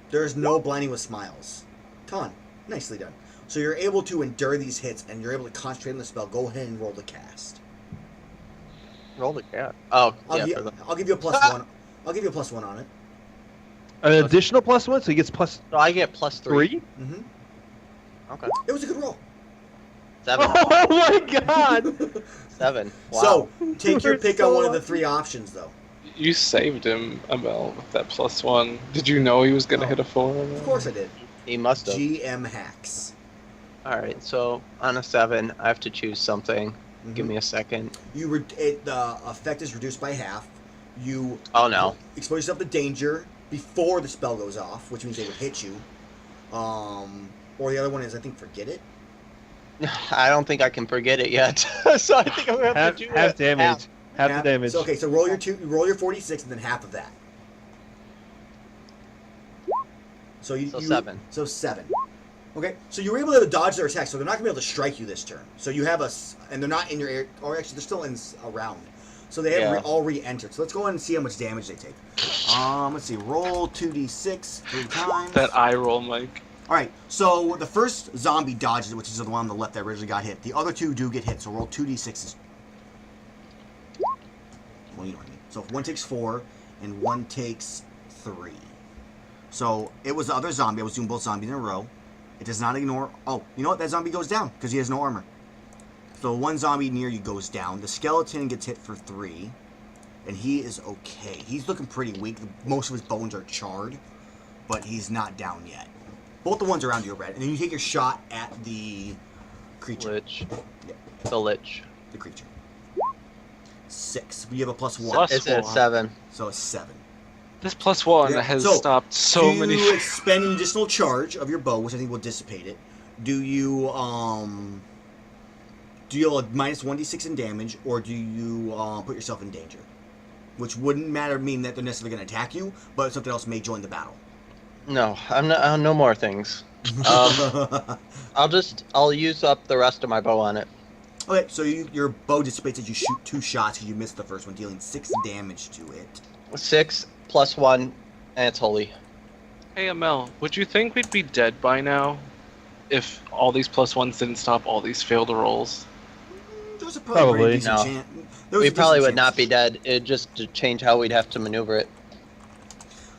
There's no blinding with smiles. Con, nicely done. So you're able to endure these hits, and you're able to concentrate on the spell. Go ahead and roll the cast. Roll the cat. Oh, I'll give you a +1. I'll give you a +1 on it. An additional +1, so he gets plus. So I get +3. Mm-hmm. Okay. It was a good roll. 7. Oh my God! 7. Wow. So take your pick on one of the 3 options, though. You saved him, Amell, with that +1. Did you know he was gonna hit a 4? Of course I did. He must have. GM hacks. All right. So on a 7, I have to choose something. Mm-hmm. Give me a second. The effect is reduced by half. You expose yourself to danger before the spell goes off, which means they would hit you. Or the other one is, I think, forget it. I don't think I can forget it yet. So I think I'm gonna have to do half damage. Half the damage. So, okay, so roll your 46 and then half of that. So 7. So 7. Okay, so you were able to dodge their attacks, so they're not gonna be able to strike you this turn. So you have and they're not in your area, or actually they're still in around. So they have all re-entered. So let's go ahead and see how much damage they take. Let's see. Roll 2d6 3 times. That eye roll, Mike. All right. So the first zombie dodges it, which is the one on the left that originally got hit. The other 2 do get hit. So roll 2d6s. Well, you know what I mean. So if one takes 4 and one takes 3. So it was the other zombie. I was doing both zombies in a row. It does not ignore. Oh, you know what? That zombie goes down because he has no armor. So one zombie near you goes down. The skeleton gets hit for 3, and he is okay. He's looking pretty weak. Most of his bones are charred, but he's not down yet. Both the ones around you are red. And then you take your shot at the creature. Lich. Yeah. The Lich. The creature. 6. You have a +1. Plus It's at 1. 7. So it's 7. This +1 Yeah, has so, stopped so many. Do you expend an additional charge of your bow, which I think will dissipate it? Do you deal a -1d6 in damage, or do you put yourself in danger? Which wouldn't mean that they're necessarily going to attack you, but something else may join the battle. No, I'm not. No more things. I'll use up the rest of my bow on it. Okay, so your bow dissipates as you shoot 2 shots because you missed the first one, dealing 6 damage to it. 6 + 1, and it's holy. Hey Amell, would you think we'd be dead by now if all these +1s didn't stop all these failed rolls? There's a Probably. pretty decent No. chance. We probably would not be dead. It'd just to change how we'd have to maneuver it.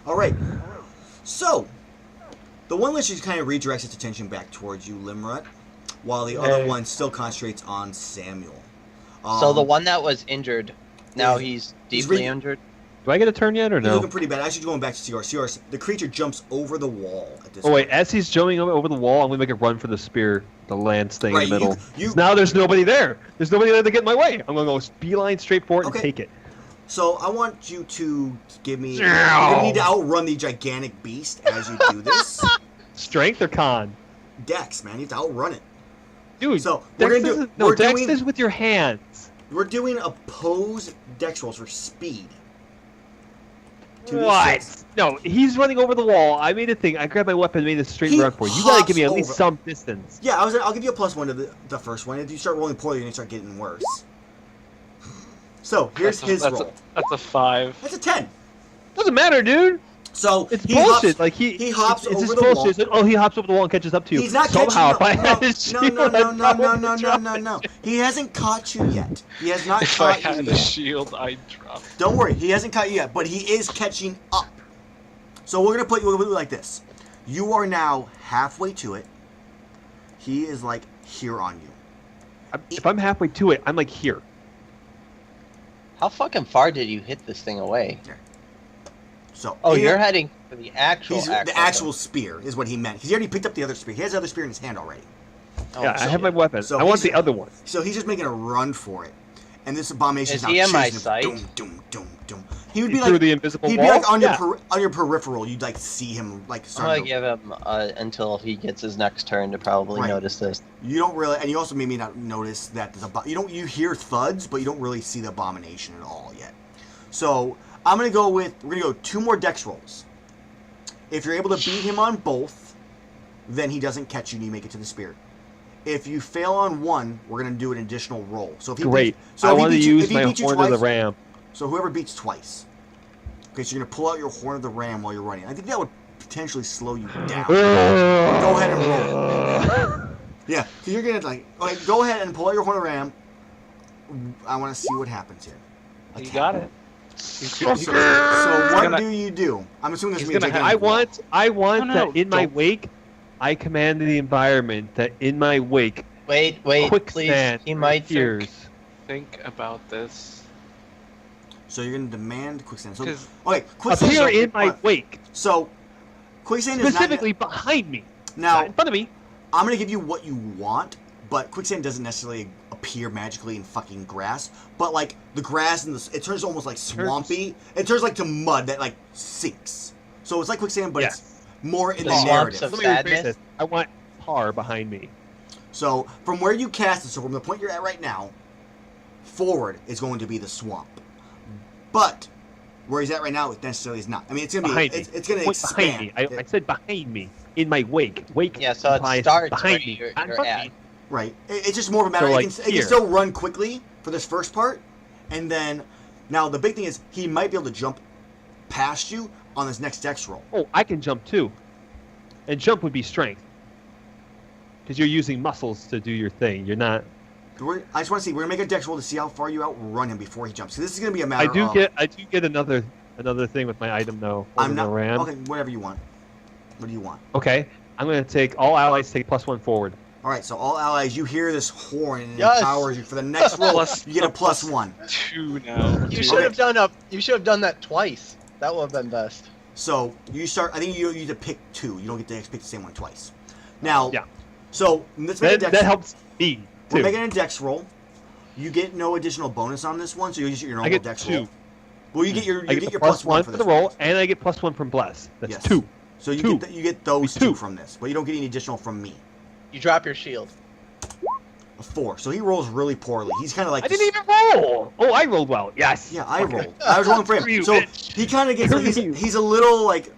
All right. So, the one Lich just kind of redirects its attention back towards you, Limrut, while the other one still concentrates on Samuel. So the one that was injured, now Yeah. he's He's deeply injured. Do I get a turn yet or He's no? looking pretty bad. Actually, going back to CR. CR, the creature jumps over the wall at this Oh wait, point. as he's jumping over the wall, I'm gonna make a run for the spear, the lance thing Right, in the middle. you- Now there's nobody there. There's nobody there to get in my way. I'm gonna go beeline straight for it and Okay. take it. So I want you to give me... You're going to need to outrun the gigantic beast as you do this. Strength or con? Dex, man. You have to outrun it. Dude, So, we're Dex gonna do... is, no, we're Dex doing, is with your hands. We're doing opposed Dex rolls for speed. 2d6. What? No, he's running over the wall. I made a thing. I grabbed my weapon and made a straight He run for it. You gotta give me at hops least over. some distance. Yeah, I'll give you a +1 to the first one. If you start rolling poorly, you're going to start getting worse. So, here's his roll. That's a 5. That's a 10. Doesn't matter, dude. So, It's he bullshit. hops, Like he hops it's over just the wall. bullshit. It's like, oh, he hops over the wall and catches up to you. He's not Somehow, catching if I had you. his No, shield, no, I'd no, no, probably no, no, no, drop no, it. no. He hasn't caught you yet. He has not If I caught had you a yet. shield, I'd drop it. Don't worry, he hasn't caught you yet, but he is catching up. So we're gonna put you like this. You are now halfway to it. He is like here on you. If I'm halfway to it, I'm like here. How fucking far did you hit this thing away? So Oh, here- you're heading for the actual. the actual spear is what he meant. He already picked up the other spear. He has the other spear in his hand already. Oh, Yeah, I shit. have my weapon. So I want he's- the other one. So he's just making a run for it. And this abomination Is now he in my chasing him. sight? Doom, doom, doom, doom. He would be Through like the invisible he'd wall. be like on Yeah. your peripheral. You'd like see him like I'm starting gonna to, give him until he gets his next turn to probably Right. notice this. You don't really, and you also made me not notice that there's you hear thuds, but you don't really see the abomination at all yet. So we're gonna go 2 more dex rolls. If you're able to beat him on both, then he doesn't catch you and you make it to the spear. If you fail on one, we're gonna do an additional roll. So if he Great. so I if he want to beats you- use if he my beats you horn of the twice- ram. So whoever beats twice. Okay, so you're gonna pull out your horn of the ram while you're running. I think that would potentially slow you down. Go ahead and roll. Yeah, so you're gonna like, okay, go ahead and pull out your horn of the ram. I want to see what happens here. You Attack. got it. So what gonna- do you do? I'm assuming this he's means gonna have- I want No, that in my don't. wake. I command the environment that in my wake, Wait, please. quicksand He might. appears. Think about this. So you're gonna demand quicksand. So 'Cause okay, quicksand. Appear in my wake, So quicksand is not specifically behind me, now. not in front of me. I'm gonna give you what you want, but quicksand doesn't necessarily appear magically in fucking grass. But like the grass and it turns almost like swampy. It turns like to mud that like sinks. So it's like quicksand, but Yes. it's more in The the swamps narrative. of Let me rephrase sadness? this. I want tar behind me. So from where you cast it, so from the point you're at right now, forward is going to be the swamp. But where he's at right now, it necessarily is not. I mean, it's gonna Behind be me. it's gonna Point expand. behind me. I said behind me. In my wake. Wake. Yeah, so it implies starts behind where me. you're not in at. front of me. Right. It's just more of a matter. So, like, it can here. still run quickly for this first part, and then now the big thing is he might be able to jump past you on this next dex roll. Oh, I can jump too. And jump would be strength. Because you're using muscles to do your thing. You're not. I just want to see. We're gonna make a dex roll to see how far you outrun him before he jumps. So this is gonna be a matter. I do of, get another thing with my item though. I'm over not. the ram. Okay, whatever you want. What do you want? Okay. I'm gonna take all allies take +1 forward. All right. So all allies, you hear this horn and it Yes! empowers you for the next roll. Plus- You get a +1. 2 now. You Two. should have done that twice. That would have been best. So you start. I think you need to pick 2. You don't get to pick the same one twice. Now, Yeah. So let's make That helps me We're too. making a dex roll. You get no additional bonus on this one, so you just get your I normal get dex 2. roll. Well, you get your I get the plus one for for the this roll, one. and I get +1 from Bless. That's Yes. 2. So you 2. get you get those 2 2 from this, but you don't get any additional from me. You drop your shield. A 4. So he rolls really poorly. He's kind of like I didn't even roll. Oh, I rolled well. Yes. Yeah, I rolled. I was rolling for Screw you, him. So bitch. he kind of gets like, Screw you. he's a little like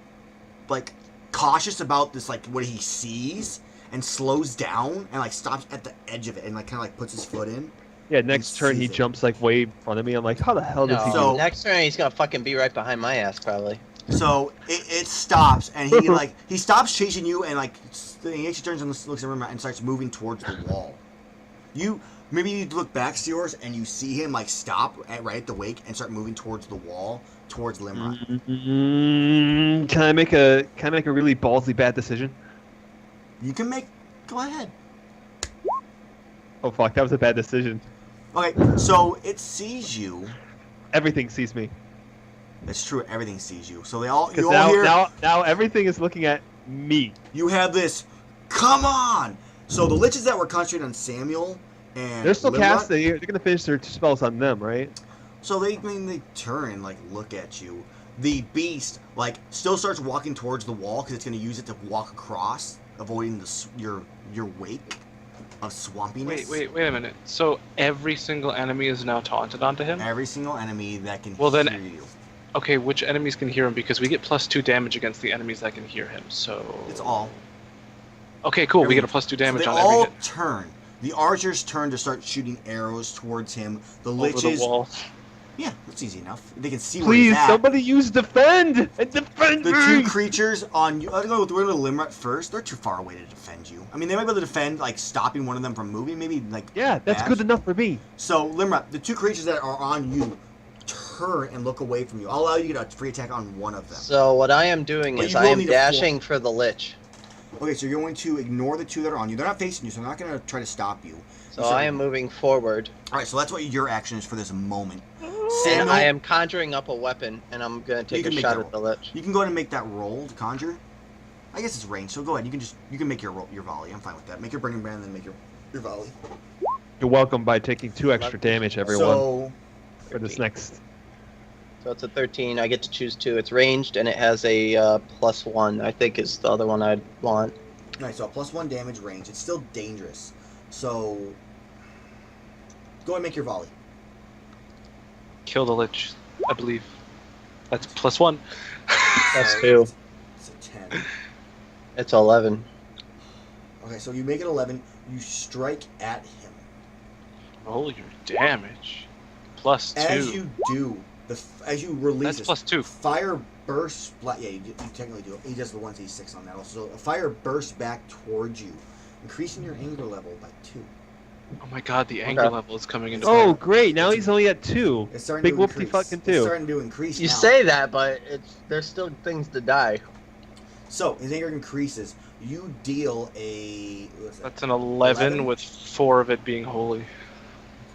cautious about this, like what he sees, and slows down and like stops at the edge of it and like kind of like puts his foot in. Yeah, next turn he sees it. jumps like way in front of me. I'm like, how the hell does he So- do? Next turn he's gonna fucking be right behind my ass probably. So it stops, and he he stops chasing you, and like he actually turns and looks at him and starts moving towards the wall. Maybe you look back, Sears, and you see him like stop right at the wake and start moving towards the wall, towards Limrod. Can I make a really ballsy bad decision? You can go ahead. Oh fuck, that was a bad decision. Okay, so it sees you. Everything sees me. It's true, everything sees you. So you all Because hear. now everything is looking at me. You have this. Come on! So the liches that were concentrated on Samuel and They're still Limrod, casting. They're gonna finish their spells on them, right? So they turn and like look at you. The beast like still starts walking towards the wall because it's going to use it to walk across, avoiding your wake of swampiness. Wait a minute. So every single enemy is now taunted onto him? Every single enemy that can Well, then- hear you. Okay, which enemies can hear him? Because we get +2 damage against the enemies that can hear him, so... It's all. Okay, cool, we get a Everything. +2 damage so on they every all hit. turn. The archers turn to start shooting arrows towards him. The Over the liches. wall. Yeah, that's easy enough. They can see where Please, he's at. somebody use defend and defend The me. 2 creatures on you. We're going to Limrod first. They're too far away to defend you. I mean, they might be able to defend, like, stopping one of them from moving, maybe, like... Yeah, that's bash. good enough for me. So, Limrod, the 2 creatures that are on you turn and look away from you. I'll allow you to get a free attack on one of them. So what I am doing But is you I will am need a dashing for the lich. Okay, so you're going to ignore the 2 that are on you. They're not facing you, so I'm not going to try to stop you. So I am moving forward. Alright, so that's what your action is for this moment. And Samuel, I am conjuring up a weapon, and I'm going to You take a can make shot that at the lich. you can go ahead and make that roll to conjure. I guess it's range, so go ahead. You can make your volley. I'm fine with that. Make your burning brand, and then make your volley. You're welcome by taking 2 extra damage, everyone, So, for this next. So it's a 13. I get to choose 2. It's ranged, and it has a +1. I think is the other one I'd want. nice. So +1 damage range. It's still dangerous. So, go ahead and make your volley. Kill the Lich, I believe. That's +1. That's Sorry, 2. It's a 10. It's 11. Okay, so you make it 11. You strike at him. Roll your damage. +2. As you do, as you release That's this, +2. fire bursts. Yeah, you technically do it. He does the 1d6 on that also. So a fire bursts back towards you, increasing your anger level by 2. Oh my god, the anger level is coming into Oh, play. great! Now he's only at 2. It's starting Big to whoopty increase. fucking It's 2. starting to increase You now. say that, but there's still things to die. So his anger increases. You deal a. What's that? That's an 11 with 4 of it being holy.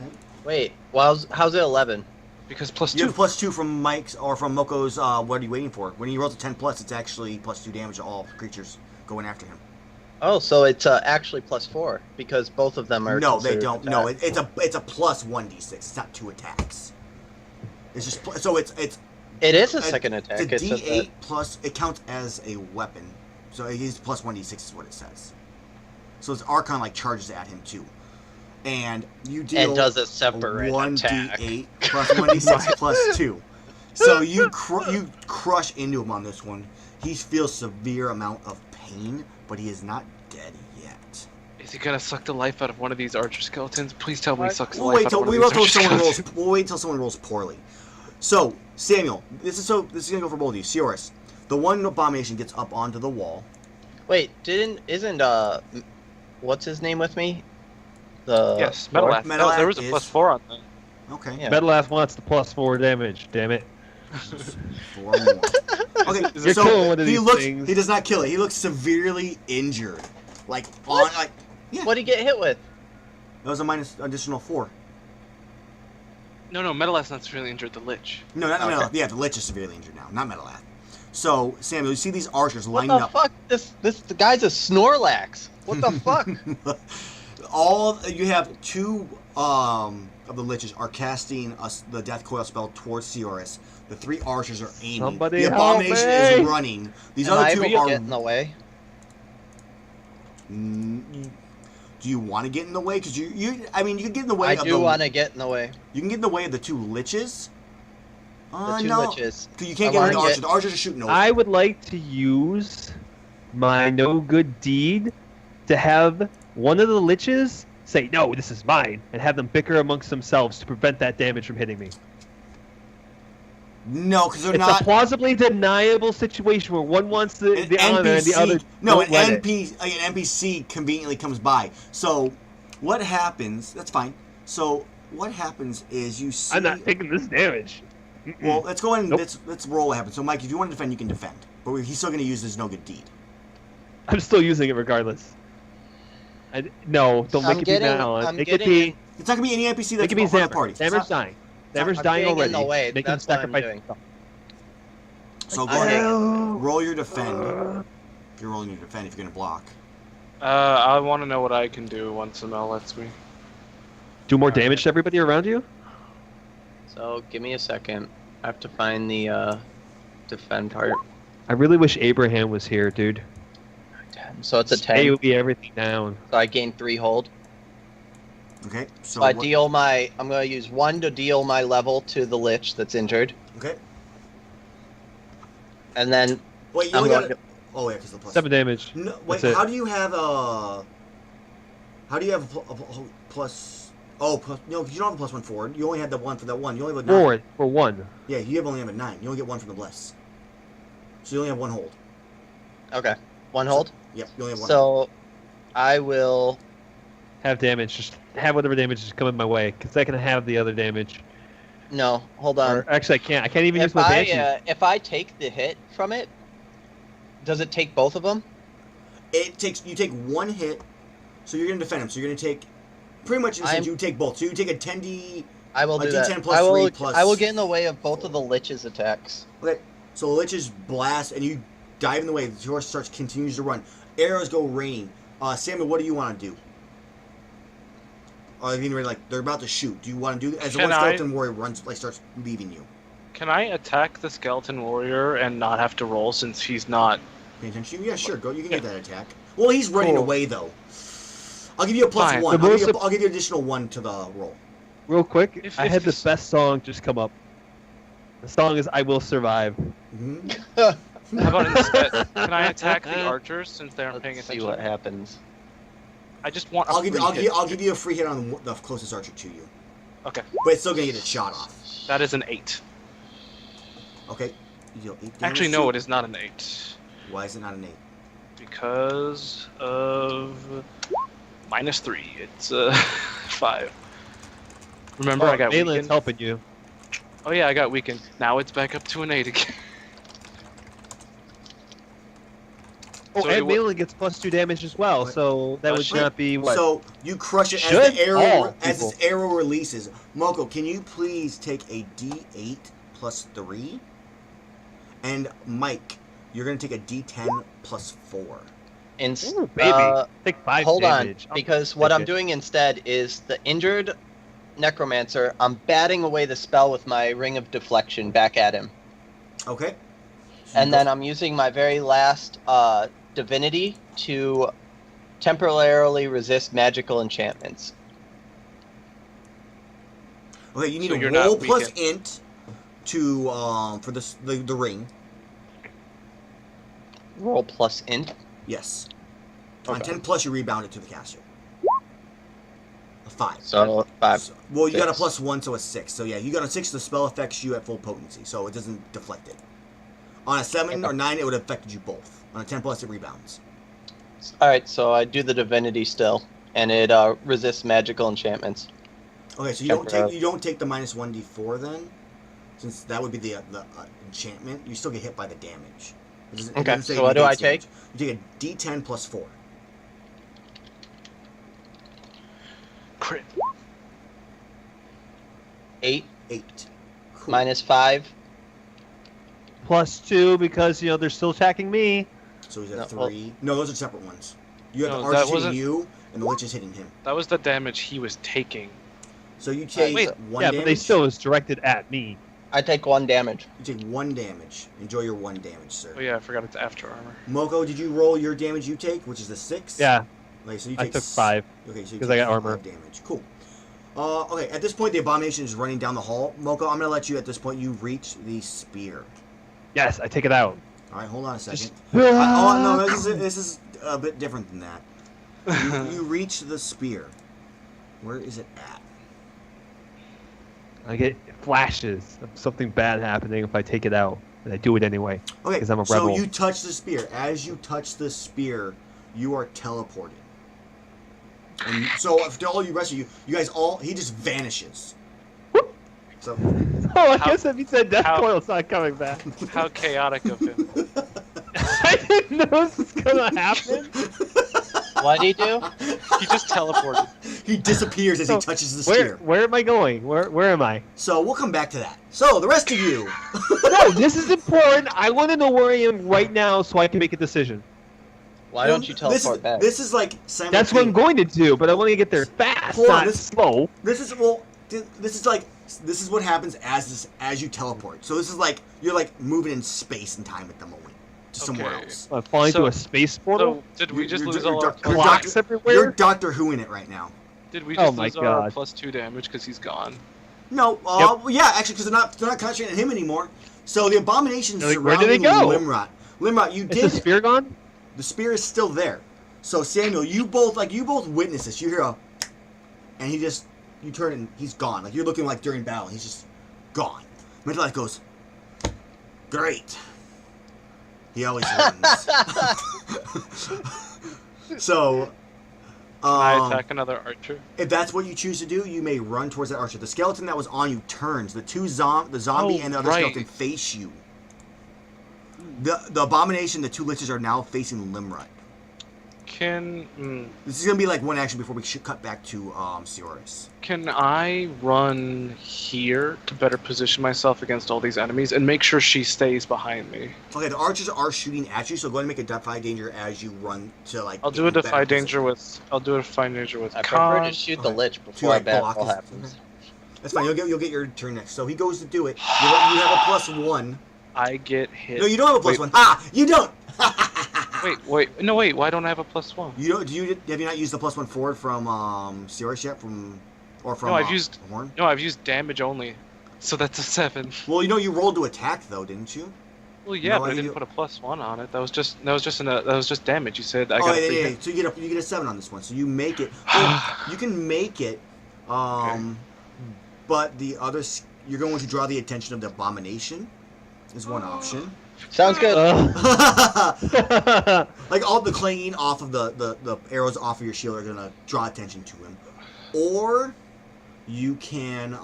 Okay. Wait, well, how's it 11? Because You have +2. +2 from Mike's or from Moko's. What are you waiting for? When he rolls a 10+, it's actually +2 damage to all creatures going after him. Oh, so it's actually +4 because both of them are. No, they considered don't. No, attack. it's a +1d6. It's not 2 attacks. It's just so it's It is a second attack. It's a It says D8 that. plus. It counts as a weapon, so he's +1d6 is what it says. So his Archon like charges at him too, and you deal And does a separate 1d8 attack. plus 1d6 plus 2. So you crush into him on this one. He feels severe amount of pain, but he is not dead yet. Is he gonna suck the life out of one of these archer skeletons? Please tell me he What? sucks the We'll life wait out till of one we of will these till archer someone rolls. skeletons. We'll wait till someone rolls poorly. So Samuel, this is gonna go for both of you. Seoris, the one abomination gets up onto the wall. Wait, isn't what's his name with me? The Yes, Metalath. No, Metalath there was a is- +4 on that. Okay. Yeah. Metalath wants the +4 damage. Damn it! 4 more. Okay, Is You're it- killing one of he these looks. things. He does not kill it. He looks severely injured. Like on like. Yeah. What'd he get hit with? That was a minus additional 4. No, Metalath's not severely injured, the Lich. No, not Okay. Metalath. Yeah, the Lich is severely injured now, not Metalath. So, Samuel, you see these archers What lining the up. fuck? The guy's a Snorlax. What the fuck? You have two of the liches are casting the death coil spell towards Seoris. The 3 archers are aiming. Somebody the help abomination me! is running. These Am other I 2 able to are. get in the way? Do you want to get in the way? Because I mean, you can get in the way. I do want to get in the way. You can get in the way of the 2 liches. The 2 no. liches. Because you can't get rid of the archers. get- The archers are shooting over. I would like to use my no good deed to have one of the liches say, "No, this is mine," and have them bicker amongst themselves to prevent that damage from hitting me. No, because they're It's not. a plausibly deniable situation where one wants the honor and the other No, don't let it. an NPC conveniently comes by. So, what happens? That's fine. So, what happens is you see. I'm not taking this damage. Well, let's go ahead and Nope. let's roll what happens. So, Mike, if you want to defend, you can defend. But he's still going to use his no good deed. I'm still using it regardless. No, don't make it be Malon. Make it be. It's not going to be any NPC Make that's it be on the Xammer. party. Xammer's dying. Xammer's I'm dying getting in already. the way. Make him That's what I'm sacrifice doing. himself. So go ahead. Roll your defend. If you're rolling your defend, if you're going to block. I want to know what I can do once Amell lets me. Do more damage to everybody around you? So give me a second. I have to find the defend part. I really wish Abraham was here, dude. 10. So it's a 10. AoE everything down. So I gain 3 hold. Okay. So I deal my. I'm going to use 1 to deal my level to the lich that's injured, Okay. and then Wait, you I'm only going got. to, Oh, yeah, because the plus. 7 damage. No, wait, That's it. how do you have a. How do you have a plus. Oh, plus, no, because you don't have a plus 1 forward. You only had the 1 for that 1. You only have a 9. Forward for 1. Yeah, you only have a 9. You only get 1 from the bless. So you only have 1 hold. okay, 1 hold. Yep, you only have 1 hold. So I will. Have damage. Just have whatever damage is coming my way, because I can have the other damage. No, hold on. Or actually, I can't. I can't even use If my I banshee. if I take the hit from it, does it take both of them? You take 1 hit, so you're going to defend him. So you're going to take. Pretty much, in a sense, you take both. So you take a 10d. I will A do D10 that. plus I will. 3 plus- I will get in the way of both of the lich's attacks. Okay, so the liches blast, and you dive in the way. The horse continues to run. Arrows go raining. Samuel, what do you want to do? I mean, they're about to shoot. Do you want to do as the one skeleton warrior starts leaving you? Can I attack the skeleton warrior and not have to roll since he's not? Pay attention. Yeah, sure. Go. You can get that attack. Well, he's running Cool. away though. I'll give you a plus Fine. 1. The I'll give you additional 1 to the roll. Real quick, If- I if had the this- best song just come up. The song is "I Will Survive." Mm-hmm. How about instead? Can I attack the archers since they aren't paying Let's see attention? what happens. I just want. I'll give you a free hit on the closest archer to you, Okay, but it's still gonna get its shot off. that is an 8. Okay. You deal 8 damage Actually, to no, it. it is not an 8 Why is it not an 8? because of -3. It's 5. Remember, I got Malin's weakened. helping you. Oh yeah, I got weakened. Now it's back up to an 8 again. Oh, So and it wa- Malin gets +2 damage as well, What? so that would shit. not be what? So you crush it Should as the arrow all as people. this arrow releases. Moko, can you please take a D8 plus 3? And Mike, you're gonna take a D10 plus 4. Ooh, baby. Take 5 Hold damage. on, because what take I'm it. doing instead is the injured necromancer. I'm batting away the spell with my ring of deflection back at him, Okay. and then I'm using my very last divinity to temporarily resist magical enchantments. Okay, you need So a you're roll not plus weakened. int to for the ring. Roll plus int. Yes. On Okay. 10 plus, you rebound it to the caster. A 5. So 5. So- well, you got a 6. plus 1, so a 6. So yeah, you got a 6. The spell affects you at full potency, so it doesn't deflect it. On a 7 or 9, it would have affected you both. On a 10 plus, it rebounds. All right, so I do the divinity still, and it resists magical enchantments. Okay, so you don't take the minus 1d4 then, since that would be the enchantment. You still get hit by the damage. It Okay, doesn't say so what do I negates damage. take? You take a D10 plus 4. Crit. 8 8. Cool. minus 5. +2 because they're still attacking me. So he's at No, 3. No, those are separate ones. You have No, the that archers hitting wasn't- you, and the lich is hitting him. That was the damage he was taking. So you take wait. 1 Yeah, damage. but they still was directed at me. I take 1 damage. You take 1 damage. Enjoy your 1 damage, sir. Oh yeah, I forgot it's after armor. Moko, did you roll your damage you take, which is the 6? Yeah, Okay, so you I take took 5. Okay, so you 'cause take I got 5 armor. damage. Cool. Okay, at this point, the abomination is running down the hall. Moko, I'm gonna let you. At this point, you reach the spear. Yes, I take it out. All right, hold on a second. Just- Oh no, this is a bit different than that. You reach the spear. Where is it at? I get flashes of something bad happening if I take it out, and I do it anyway. Okay, 'Cause I'm a so rebel. you touch the spear. As you touch the spear, you are teleported. And so, after all you rest of you guys he just vanishes. So, Oh, I How- guess if he said Death how- Coil's not coming back. How chaotic of him. I didn't know this was gonna happen. What'd he do? He just teleported. he disappears as he touches the Where spear. where am I going? Where am I? So, we'll come back to that. So, the rest of you. No, this is important. I want to know where I am right now so I can make a decision. Why don't you teleport back? This is like That's what I'm going to do, but I want to get there fast, Hold on, not this- slow. This is this is what happens as you teleport. So this is like you're like moving in space and time at the moment to somewhere Okay. else. I'm falling So- through a space portal. So did we just You're- lose you're all our doc- you're plus? Blocks everywhere. You're Doctor Who in it right now. Did we Oh just my lose our God. +2 damage because he's gone? No, well, yeah, actually, because they're not concentrating on him anymore. So the abomination Like, where did surrounding they go? Limrod. Limrod, you Is did the spear gone? The spear is still there. So Samuel, you both witness this. You hear and you turn and he's gone. Like you're looking like during battle, he's just gone. Mental Life goes, great. He always wins. So, I attack another archer. if that's what you choose to do, you may run towards that archer. The skeleton that was on you turns. The zombie Oh, and the other right. skeleton face you. The abomination, the 2 liches are now facing Limrod. This is gonna be like one action before we should cut back to Sioris. Can I run here to better position myself against all these enemies and make sure she stays behind me? Okay, the archers are shooting at you, so go ahead and make a defy danger as you run to like. I'll do a defy danger with. I'll do a defy danger with I prefer to con. shoot the Okay. lich To, before like, a block battle his- happens. That's fine. You'll get your turn next. So he goes to do it. You have a +1. I get hit. No, you don't have a Wait. +1. Ha! You don't. Wait. No, wait. Why don't I have a +1? You don't. Have you not used the +1 forward from Sioris yet? Or from? No, I've used- Horn. No, I've used damage only. So that's a 7. Well, you rolled to attack though, didn't you? Well, yeah, No, but I you- didn't put a +1 on it. That was just damage. You said I Oh got yeah, a free yeah. hit. So you get a 7 on this one. So you make it. Well, you can make it. But the other you're going to draw the attention of the abomination. Is one option. Sounds good. Like all the clanging off of the arrows off of your shield are gonna draw attention to him. Or you can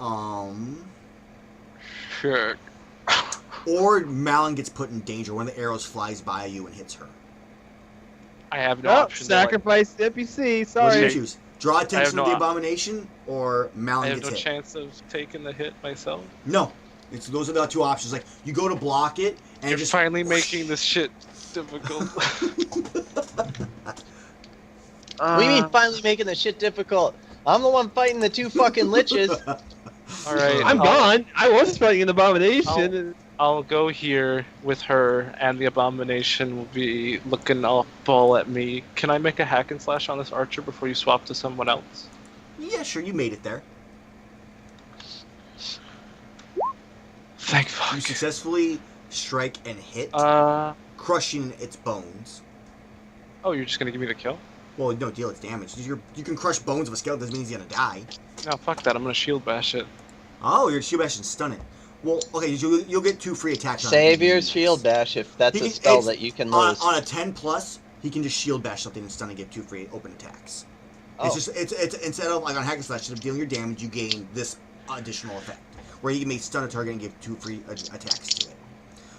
Sure. or Malin gets put in danger when the arrows flies by you and hits her. I have no Oh, option. to, like- sacrifice the NPC. What do you Sorry. choose? Draw attention no to the op- abomination or Malin I have gets no hit? chance of taking the hit myself. No. Those are the 2 options. Like you go to block it and You're just finally making this shit difficult. What do you mean finally making this shit difficult? I'm the one fighting the 2 fucking liches. All right, I'm gone. I was fighting an abomination. I'll go here with her, and the abomination will be looking all ball at me. Can I make a hack and slash on this archer before you swap to someone else? Yeah, sure, you made it there. Thank You fuck. successfully strike and hit, Oh, crushing its bones. you're just gonna give me the kill? Well, no, deal its damage. You can crush bones of a skeleton, doesn't mean he's gonna die. No, fuck that. I'm gonna shield bash it. Oh, your shield bash and stun it. Well, okay, you'll get 2 free attacks on it. Save your shield bash if that's He a can- spell it's- that you can on, lose. on a 10+, he can just shield bash something and stun and get 2 free open attacks. Oh. It's just it's instead of like on hack and slash, instead of dealing your damage, you gain this additional effect where you can make stun a target and give 2 free attacks to it.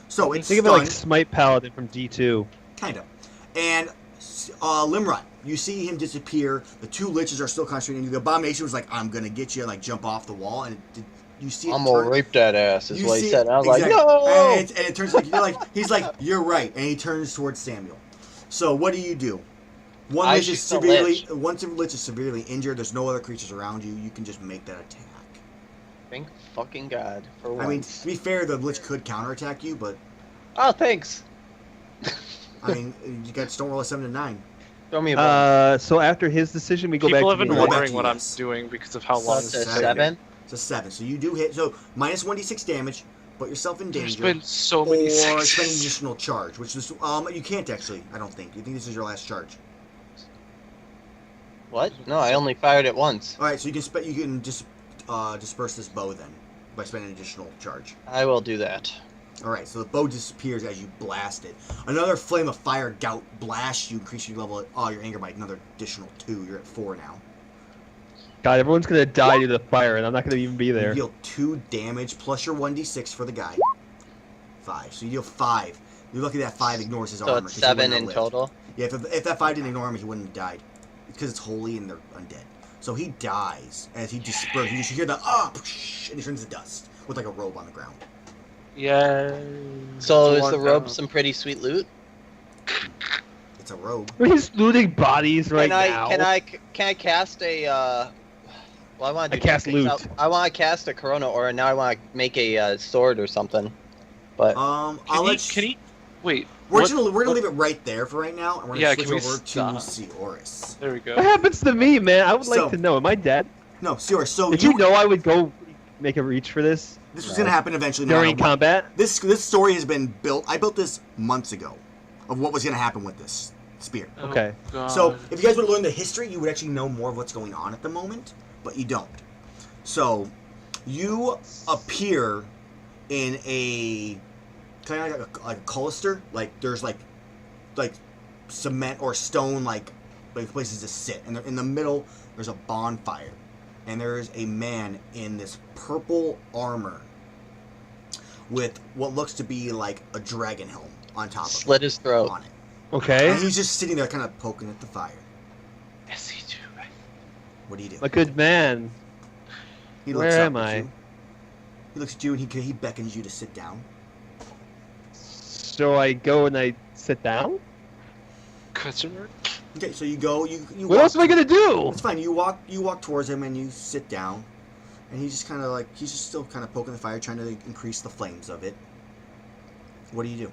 So it's Think of it stunned, like Smite Paladin from D2. kind of. And Limrod, you see him disappear. The 2 liches are still concentrating on you. The abomination was like, "I'm gonna get you," and like jump off the wall, and you see it I'm gonna turn. rape that ass, is You what he see said. it- And I was exactly. like, no! And it turns like you're like he's like you're right, and he turns towards Samuel. So what do? One I lich is shoot the severely lich. once a lich is severely injured. There's no other creatures around you. You can just make that attack. Thank fucking God for once. I mean, to be fair, the lich could counterattack you, but Oh, thanks. I mean, you got to don't roll a 7 to 9. Throw me a bone. So after his decision, we go People back have to been Go back wondering to what I'm yes. doing because of how So long it's this a is seven. taking. 7. It's a 7, so you do hit. So minus 1d6 damage. Put yourself in There's danger. been so many or spend an sixes. additional charge, which is you can't actually. I don't think. You think this is your last charge? What? No, I only fired it once. All right, so you can just disperse this bow then by spending an additional charge. I will do that. All right, so the bow disappears as you blast it. Another flame of fire gout blasts you, increase your level. Your anger by another additional 2. You're at 4 now. God, everyone's gonna die to the fire, and I'm not gonna even be You there. deal 2 damage plus your 1d6 for the guy. 5. So you deal 5. You're lucky that 5 ignores his So armor. it's 'cause he wouldn't 7 have in lived. total. Yeah, if that 5 didn't ignore him, he wouldn't have died. Because it's holy and they're undead. So he dies as he disperses. You should hear the and he turns to dust with like a robe on the ground. Yeah. So It's is one the robe down. some pretty sweet loot? It's a robe. He's looting bodies right now. Can I cast a? Well, I want to I do two cast things. loot. I want to cast a Corona, or now I want to make a sword or something. But I'll Can let he? Wait. We're what- gonna what- leave it right there for right now, and we're Yeah, gonna can we switch over to stop? Seoris. There we go. What happens to me, man? I would So- like to know. Am I dead? No, Seoris. So Did you know I would go make a reach for this this was gonna happen eventually. no during matter what. combat? This story has been built. I built this months ago, of what was gonna happen with this spear. Oh, Okay. God. So, if you guys would learn the history, you would actually know more of what's going on at the moment, but you don't. So, you appear in a kind of like a colister, like there's like cement or stone like places to sit, and in the middle there's a bonfire, and there is a man in this purple armor with what looks to be like a dragon helm on top of slit his throat. on it. Okay. And he's just sitting there kind of poking at the fire. Yes, he do. What do you do? A good man. He Where looks up am at I? you. He looks at you and he beckons you to sit down. So I go and I sit down? Question mark? Okay, so you go. You What walk, else am I gonna do? It's fine. You walk towards him and you sit down, and he's just kind of like he's just still kind of poking the fire, trying to increase the flames of it. What do you do?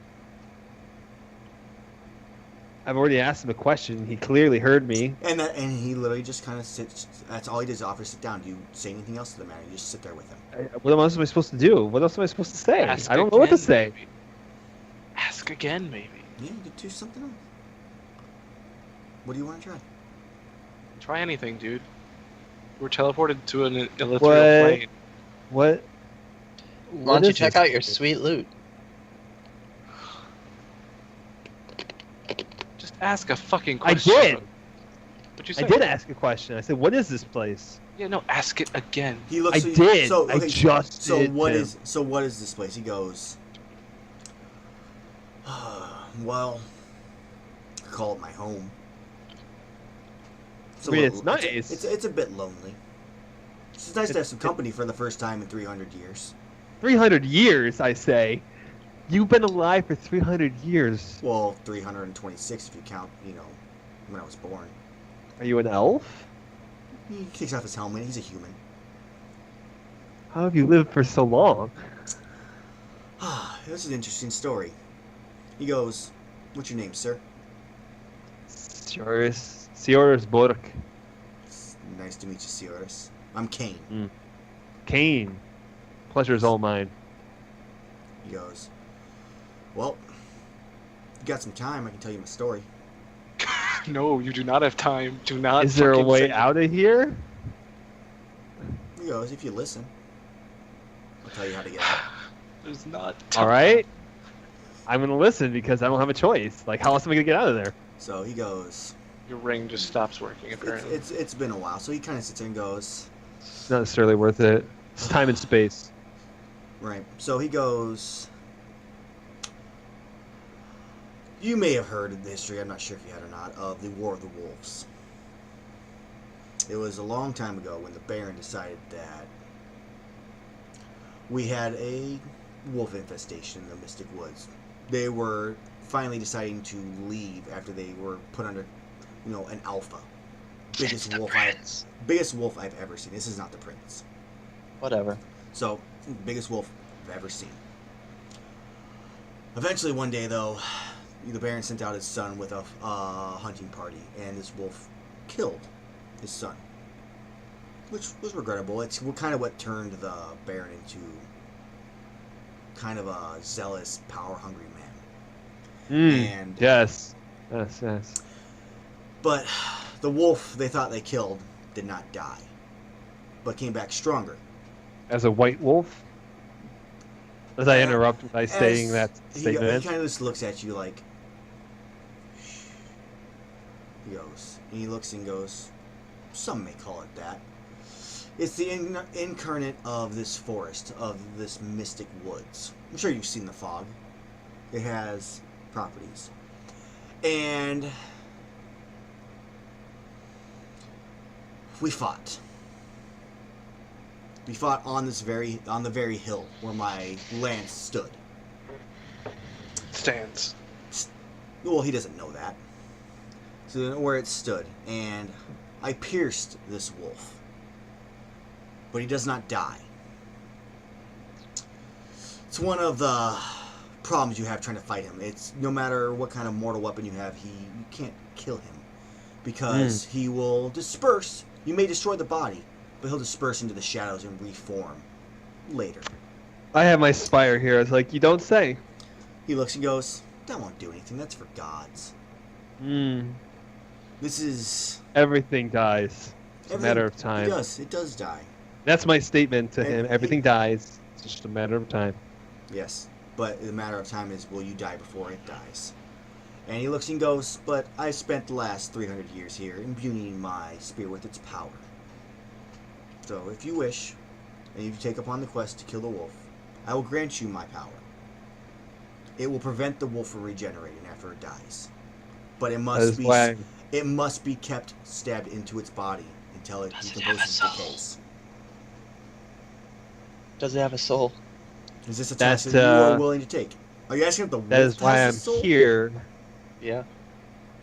I've already asked him a question. He clearly heard me. And he literally just kind of sits. That's all he does. Offer to sit down. Do you say anything else to the man? Or you just sit there with him. What else am I supposed to do? What else am I supposed to say? Ask I don't know what to again, say. maybe. Ask again, maybe. Yeah, you could do something else. What do you want to try? Try anything, dude. We're teleported to an ethereal What? plane. What? Why don't you check out your sweet loot? Just ask a fucking I question. did. What'd you I say? did ask a question. I said, "What is this place?" Yeah, no, ask it again. He looks. I at you- did. So, I okay, just So did. what Tim. is? So what is this place? He goes. Well, I call it my home. I mean, it's nice. It's a bit lonely. It's nice to have some company for the first time in 300 years. 300 years, I say. You've been alive for 300 years. Well, 326 if you count, when I was born. Are you an elf? He takes off his helmet. He's a human. How have you lived for so long? This is an interesting story. He goes, "What's your name, sir?" Sioris Bork. It's nice to meet you, Seoris. I'm Kane. Kane. Pleasure's all mine. He goes, "Well, you got some time, I can tell you my story." No, you do not have time. Do not. Is there a fucking way say- out of here? He goes, "If you listen, I'll tell you how to get out." There's not. All right. I'm gonna listen because I don't have a choice. Like, how else am I gonna get out of there? So he goes, Your ring just stops working apparently. it's been a while. So he kind of sits there and goes, It's not necessarily worth it. It's time and space. right. So he goes, "You may have heard of the history, I'm not sure if you had or not, of the War of the Wolves. It was a long time ago when the Baron decided that we had a wolf infestation in the Mystic Woods. They were finally deciding to leave after they were put under, an alpha. Biggest wolf I've ever seen. This is not the prince. Whatever. So, biggest wolf I've ever seen. Eventually, one day, though, the Baron sent out his son with a hunting party, and this wolf killed his son, which was regrettable. It's kind of what turned the Baron into kind of a zealous, power-hungry man. And yes. But the wolf they thought they killed did not die, but came back stronger. As a white wolf? As I interrupt by saying that statement? He kind of just looks at you like... He goes, and he looks and goes, some may call it that. It's the incarnate of this forest, of this mystic woods. I'm sure you've seen the fog. It has properties. And we fought. We fought on the very hill where my lance stood. Stands. Well, he doesn't know that. So where it stood, and I pierced this wolf, but he does not die. It's one of the problems you have trying to fight him. It's no matter what kind of mortal weapon you have, you can't kill him because he will disperse. You may destroy the body, but he'll disperse into the shadows and reform later. I have my spire here. It's like, you don't say. He looks and goes, that won't do anything. That's for gods. This is... Everything dies. It's a matter of time. It does die. That's my statement to him. Everything dies. It's just a matter of time. Yes, but the matter of time is, will you die before it dies? And he looks and goes, but I spent the last 300 years here imbuing my spear with its power. So if you wish, and if you take upon the quest to kill the wolf, I will grant you my power. It will prevent the wolf from regenerating after it dies. But it must be kept stabbed into its body until it decomposes and decays. Does it have a soul? Is this a task that you are willing to take? Are you asking if the wolf has a soul? That is why I'm here. Yeah.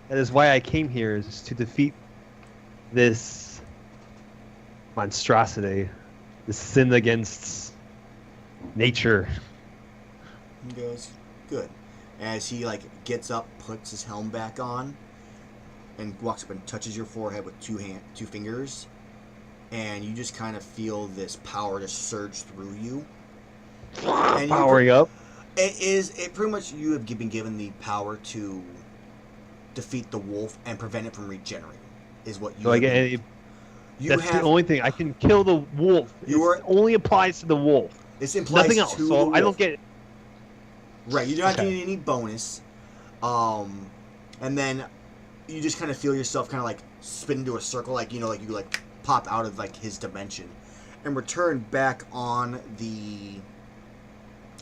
That is why I came here, is to defeat this monstrosity, this sin against nature. He goes, good. As he gets up, puts his helm back on, and walks up and touches your forehead with two fingers, and you just kind of feel this power just surge through you. And powering up. It pretty much, you have been given the power to defeat the wolf and prevent it from regenerating. Is what you. So that's the only thing. I can kill the wolf. It only applies to the wolf. This implies nothing else. So I don't get. Right, you're not getting any bonus, and then you just kind of feel yourself kind of spin into a circle, you pop out of his dimension, and return back on the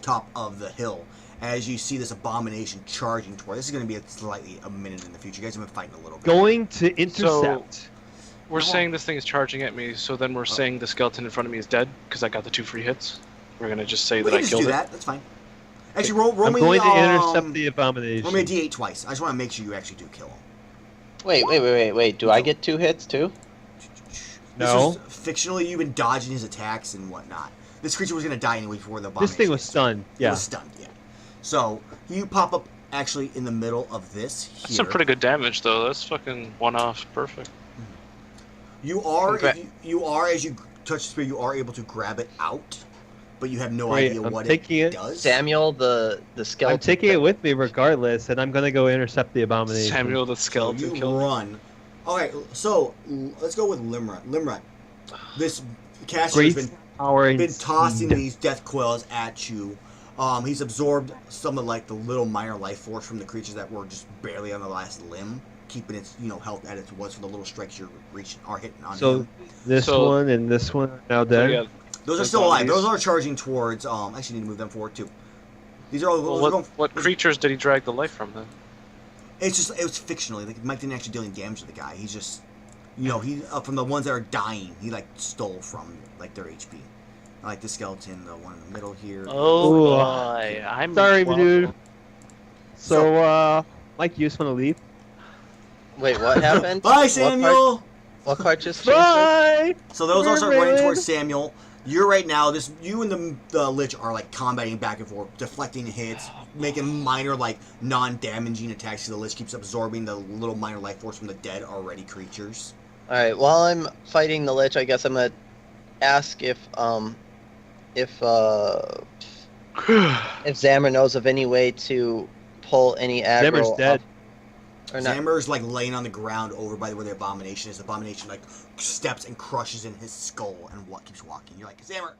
top of the hill as you see this abomination charging toward. This is going to be a minute in the future. You guys have been fighting a little bit. Going to intercept. So, we're saying this thing is charging at me, so then we're saying the skeleton in front of me is dead because I got the 2 free hits. We're going to just say that I killed it. That's fine. Actually, roll I'm me. Going to intercept the abomination. Roll me a d8 twice. I just want to make sure you actually do kill him. Wait. Do I get 2 hits too? No. Fictionally, you've been dodging his attacks and whatnot. This creature was going to die anyway before the abomination. This thing was stunned. Yeah. It was stunned. Yeah. So you pop up actually in the middle of this here. That's some pretty good damage, though. That's fucking one-off. Perfect. You are, as you touch the spear, you are able to grab it out, but you have no idea what it does. Samuel, the skeleton. I'm taking it with me regardless, and I'm gonna go intercept the abomination. Samuel, the skeleton. So you run. Okay, so let's go with Limrat. Limrat, this caster has been tossing these death coils at you. He's absorbed some of the little minor life force from the creatures that were just barely on the last limb, keeping its health at its was for the little strikes are hitting on him. So this one and this one are now dead. Yeah, those are still alive. Those are charging towards. Actually, need to move them forward too. These are all. What creatures did he drag the life from then? It was fictionally. Mike didn't actually deal any damage to the guy. He's just, he from the ones that are dying. He stole from their HP. I like the skeleton, the one in the middle here. Oh Ooh. boy, I'm Sorry, well- dude. So, Mike, you just want to leave? Wait, what happened? Bye, Samuel! What part just changed? Bye! So those all start Raylan. running towards Samuel. You're right now, you and the Lich are like combating back and forth, deflecting hits, making minor like non-damaging attacks. So the Lich keeps absorbing the little minor life force from the dead already creatures. All right. While I'm fighting the Lich, I guess I'm gonna ask if Zammer knows of any way to pull any aggro. Zammer's dead. Or not. Zammer's like laying on the ground over by where the abomination is. The abomination like steps and crushes in his skull and keeps walking. You're like, Zammer,